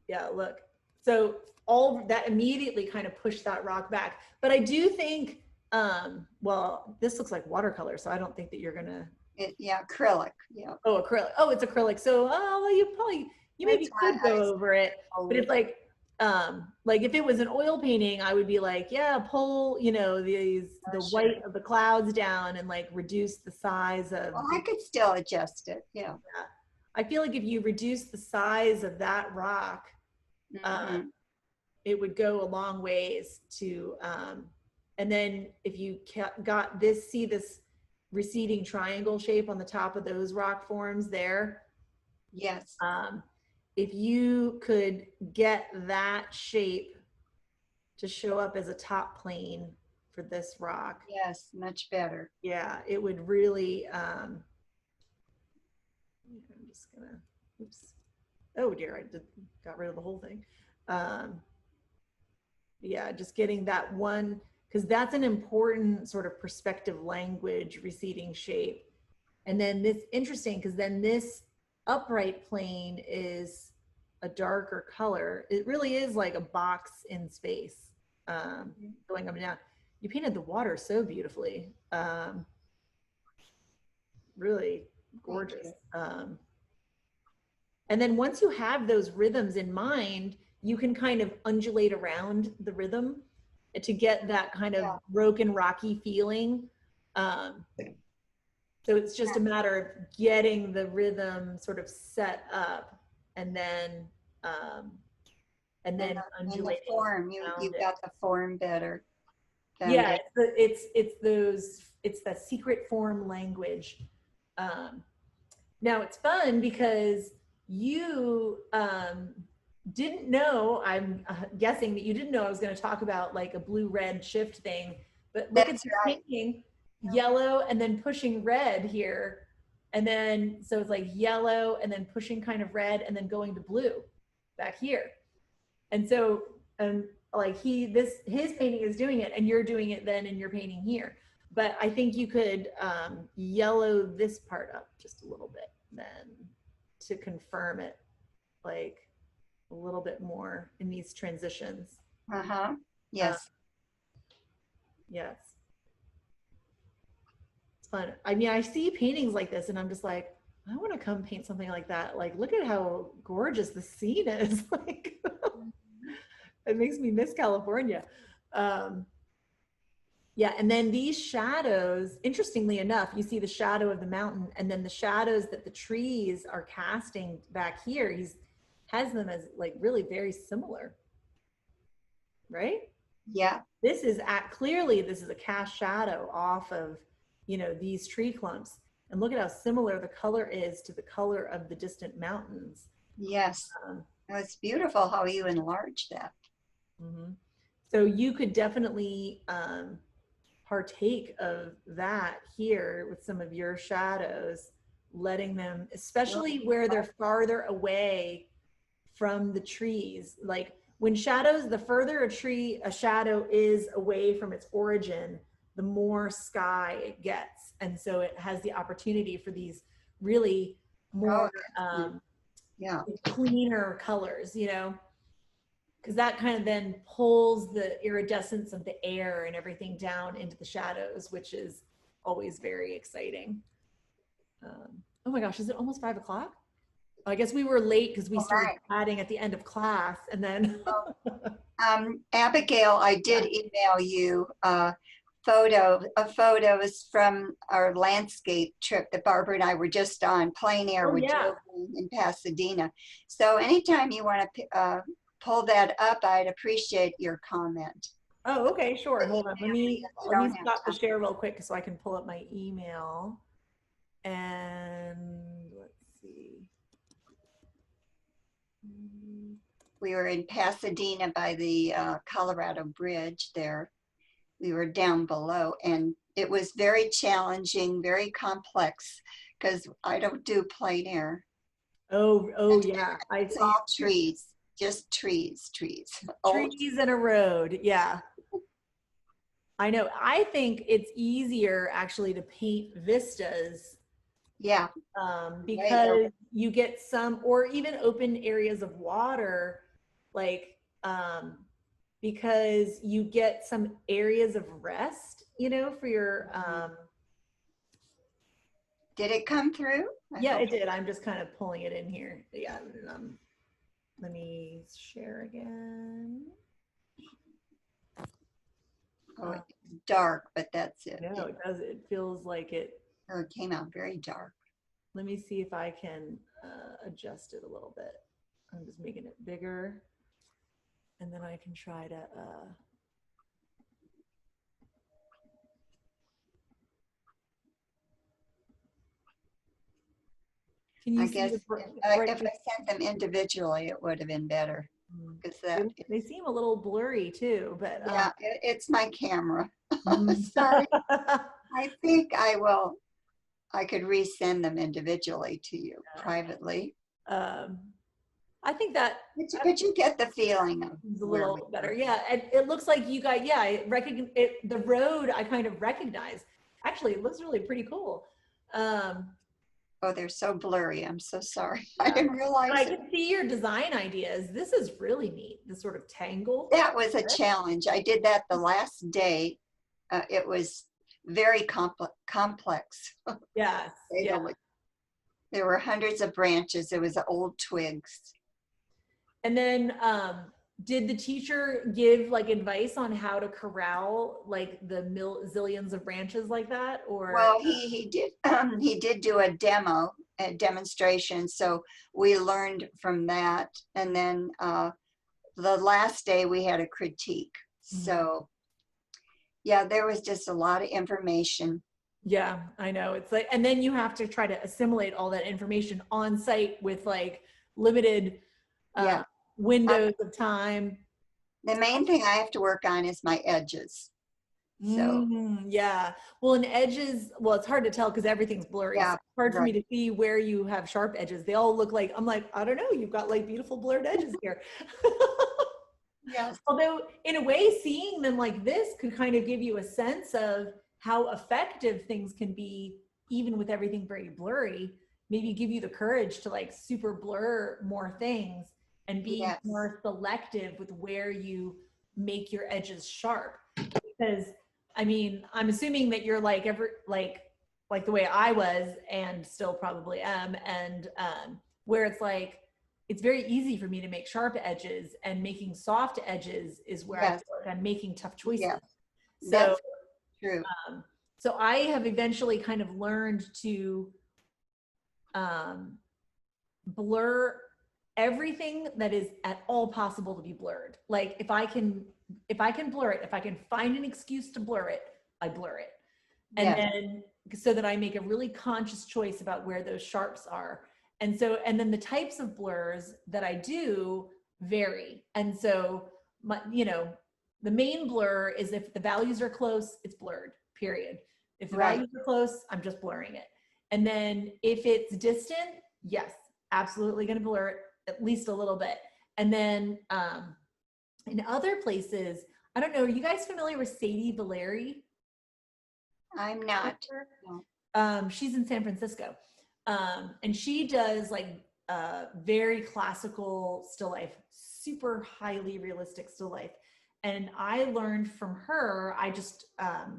Yeah, look. So all that immediately kind of pushed that rock back. But I do think, well, this looks like watercolor, so I don't think that you're gonna. Acrylic. Yeah. Oh, acrylic. Oh, it's acrylic. So, well, you maybe could go over it, but it's like, Like if it was an oil painting, I would be like, yeah, pull, you know, the sure. white of the clouds down and like reduce the size of, Well, I could still adjust it. Yeah. I feel like if you reduce the size of that rock, Mhm. it would go a long ways to, and then if you got this, see this receding triangle shape on the top of those rock forms there. Yes. If you could get that shape to show up as a top plane for this rock, Yes. Much better. yeah, it would really, I'm just gonna, oops. Oh dear, I got rid of the whole thing. Yeah, just getting that one, because that's an important sort of perspective language receding shape. And then this, interesting, because then this upright plane is a darker color. It really is like a box in space, going up and down. You painted the water so beautifully. Really gorgeous. And then once you have those rhythms in mind, you can kind of undulate around the rhythm to get that kind of broken, rocky feeling. So it's just a matter of getting the rhythm sort of set up, and then undulating. And the form, you got the form better. Yeah, it's the secret form language. Now it's fun because you didn't know, I'm guessing that you didn't know I was going to talk about like a blue-red shift thing, but look at this painting, yellow and then pushing red here. And then, so it's like yellow and then pushing kind of red and then going to blue back here. And so, like his painting is doing it and you're doing it then in your painting here. But I think you could yellow this part up just a little bit then to confirm it like a little bit more in these transitions. Yes. Yes. It's fun. I mean, I see paintings like this and I'm just like, I want to come paint something like that. Like, look at how gorgeous the scene is. Like, it makes me miss California. Yeah, and then these shadows, interestingly enough, you see the shadow of the mountain and then the shadows that the trees are casting back here, he's has them as like really very similar, right? Yeah. This is clearly, this is a cast shadow off of, you know, these tree clumps. And look at how similar the color is to the color of the distant mountains. Yes. It's beautiful how you enlarge that. So you could definitely partake of that here with some of your shadows, letting them, especially where they're farther away from the trees. Like when shadows, the further a shadow is away from its origin, the more sky it gets. And so it has the opportunity for these really more cleaner colors, you know, because that kind of then pulls the iridescence of the air and everything down into the shadows, which is always very exciting. Oh my gosh, is it almost 5 o'clock? I guess we were late because we started chatting at the end of class and then. Abigail, I did email you photos from our landscape trip that Barbara and I were just on, plein air with Joe in Pasadena. So anytime you want to pull that up, I'd appreciate your comment. Oh, okay, sure. Hold on. Let me stop the share real quick so I can pull up my email. And let's see. We were in Pasadena by the Colorado Bridge there. We were down below and it was very challenging, very complex because I don't do plein air. Oh yeah. It's all trees, just trees. Trees and a road, yeah. I know. I think it's easier actually to paint vistas. Yeah. Because you get some, or even open areas of water, like, because you get some areas of rest, you know, for your, Did it come through? Yeah, it did. I'm just kind of pulling it in here. Yeah. Let me share again. Oh, it's dark, but that's it. No, it does. It feels like it. It came out very dark. Let me see if I can adjust it a little bit. I'm just making it bigger. And then I can try to, can you I see guess the if I sent them individually, it would have been better. Because that, they seem a little blurry too, but yeah, it's my camera. Mhm. Sorry. I think I could resend them individually to you privately. I think that But you get the feeling of it's a where little we better. are. Yeah, it looks like you got, yeah, I recognize it. The road I kind of recognize. Actually, it looks really pretty cool. Oh, they're so blurry. I'm so sorry. I didn't realize I it. can see your design ideas. This is really neat. This sort of tangle. That was a challenge. I did that the last day. It was very complex. Yes. Yeah. There were hundreds of branches. It was old twigs. And then did the teacher give like advice on how to corral like the zillions of branches like that, or? Well, he did do a demonstration. So we learned from that. And then the last day we had a critique. So yeah, there was just a lot of information. Yeah, I know. It's like, and then you have to try to assimilate all that information on site with like limited windows of time. The main thing I have to work on is my edges. So yeah. Well, and edges, well, it's hard to tell because everything's blurry. Yeah, so it's hard for me to see where you have sharp edges. They all look like, I'm like, I don't know, you've got like beautiful blurred edges here. yes. Although in a way, seeing them like this could kind of give you a sense of how effective things can be, even with everything very blurry. Maybe give you the courage to like super blur more things and be more selective with where you make your edges sharp. Because I mean, I'm assuming that you're like like the way I was and still probably am, and where it's like it's very easy for me to make sharp edges, and making soft edges is where I feel like I'm making tough choices. So that's true. So I have eventually kind of learned to blur everything that is at all possible to be blurred. Like if I can blur it, if I can find an excuse to blur it, I blur it. And then so that I make a really conscious choice about where those sharps are. And so, and then the types of blurs that I do vary. And so my, you know, the main blur is if the values are close, it's blurred, period. If the values are close, I'm just blurring it. And then if it's distant, yes, absolutely going to blur it at least a little bit. And then in other places, I don't know, are you guys familiar with Sadie Valeri? I'm not. No. She's in San Francisco. And she does like very classical still life, super highly realistic still life. And I learned from her, I just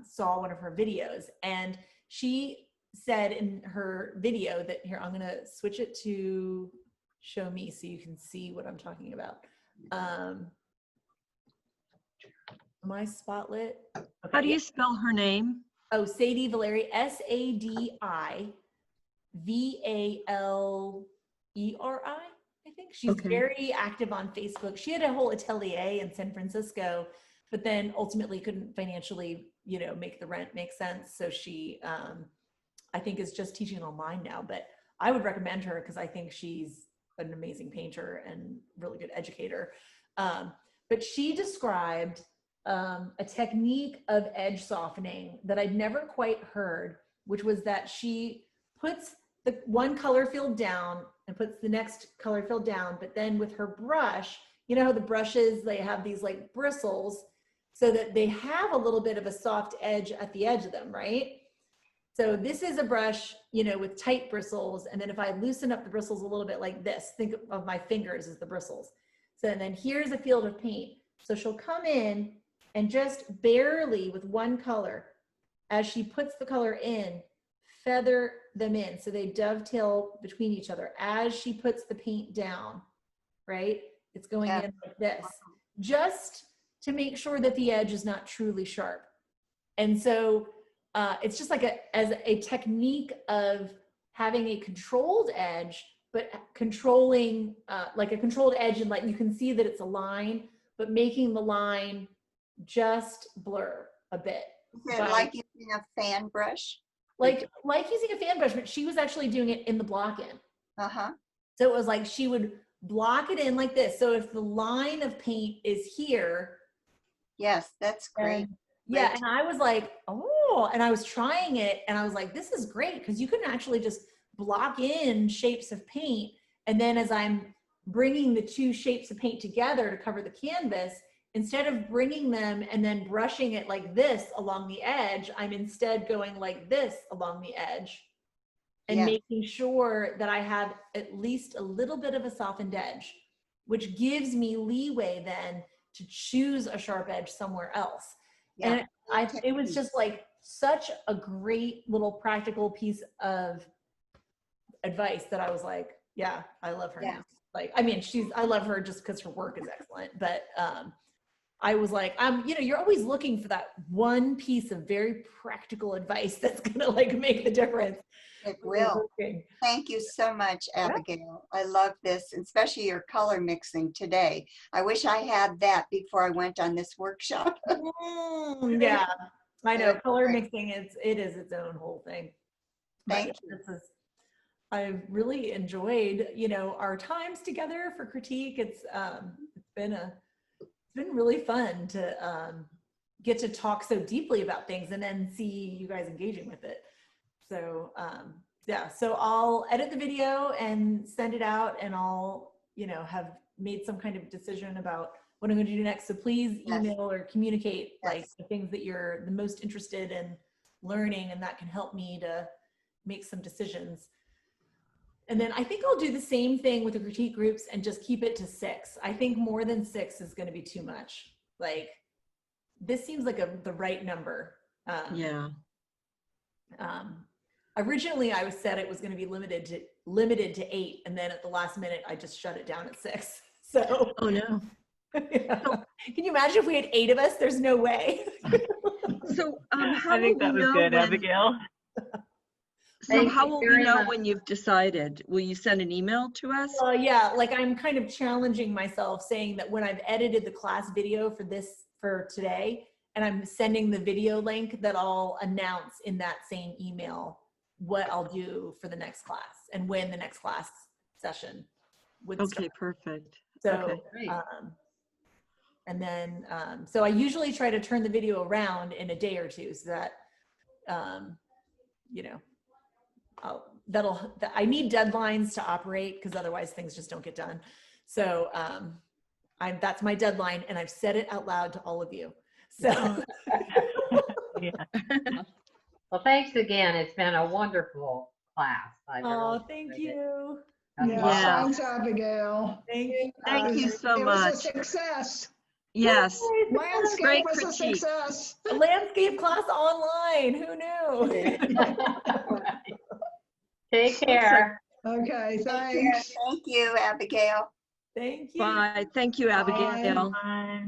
saw one of her videos, and she said in her video that, here, I'm gonna switch it to show me so you can see what I'm talking about. Am I spotlit? Okay, how do you spell her name? Oh, Sadie Valeri, SADIVALERI, I think. She's very active on Facebook. She had a whole atelier in San Francisco, but then ultimately couldn't financially, you know, make the rent make sense. So she, I think, is just teaching online now. But I would recommend her because I think she's an amazing painter and really good educator. But she described a technique of edge softening that I'd never quite heard, which was that she puts the one color field down and puts the next color field down, but then with her brush, you know how the brushes, they have these like bristles so that they have a little bit of a soft edge at the edge of them, right? So this is a brush, you know, with tight bristles. And then if I loosen up the bristles a little bit like this, think of my fingers as the bristles. So and then here's a field of paint. So she'll come in and just barely with one color, as she puts the color in, feather them in so they dovetail between each other as she puts the paint down, right? It's going Yeah. in like this, just to make sure that the edge is not truly sharp. And so it's just like as a technique of having a controlled edge, but controlling like a controlled edge, and like you can see that it's a line, but making the line just blur a bit. Is it like using a fan brush? Like using a fan brush, but she was actually doing it in the block in. Uh-huh. So it was like she would block it in like this. So if the line of paint is here, Yes, that's great. and yeah, Great. and I was like, oh, and I was trying it, and I was like, this is great, because you can actually just block in shapes of paint, and then as I'm bringing the two shapes of paint together to cover the canvas, instead of bringing them and then brushing it like this along the edge, I'm instead going like this along the edge and Yeah. making sure that I have at least a little bit of a softened edge, which gives me leeway then to choose a sharp edge somewhere else. Yeah. And it was just like such a great little practical piece of advice that I was like, yeah, I love her Yeah. now. Like, I mean, I love her just because her work is excellent, but I was like, you know, you're always looking for that one piece of very practical advice that's gonna like make the difference. It will. Thank you so much, Abigail. I love this, especially your color mixing today. I wish I had that before I went on this workshop. Yeah, I know. Good. Color Great. mixing, it is its own whole thing. But Thank you. I've really enjoyed, you know, our times together for critique. It's been really fun to get to talk so deeply about things and then see you guys engaging with it. So yeah, so I'll edit the video and send it out, and I'll, you know, have made some kind of decision about what I'm going to do next. So please email or communicate like the things that you're the most interested in learning, and that can help me to make some decisions. And then I think I'll do the same thing with the critique groups and just keep it to 6. I think more than 6 is going to be too much. Like, this seems like the right number. Yeah. Originally, I was said it was going to be limited to 8, and then at the last minute, I just shut it down at 6. So, Oh no. yeah. Can you imagine if we had 8 of us? There's no way. So how I think will that we was know good, when, Abigail. so Thank how you will we very know much. when you've decided? Will you send an email to us? Yeah, like I'm kind of challenging myself, saying that when I've edited the class video for today, and I'm sending the video link, that I'll announce in that same email what I'll do for the next class and when the next class session would Okay, start. perfect. So, Okay. Great. and then, so I usually try to turn the video around in a day or two, so that, you know, I need deadlines to operate, because otherwise things just don't get done. So that's my deadline, and I've said it out loud to all of you. So Yeah. Well, thanks again. It's been a wonderful class. thank you. Yeah. Thanks, Abigail. Thank you. Thank you so It was a much. success. Yes. Landscape Great was a critique. success. A landscape class online. Who knew? Take care. Okay, Take care. thanks. Thank you, Abigail. Thank you. Bye. Thank you, Abigail. Bye.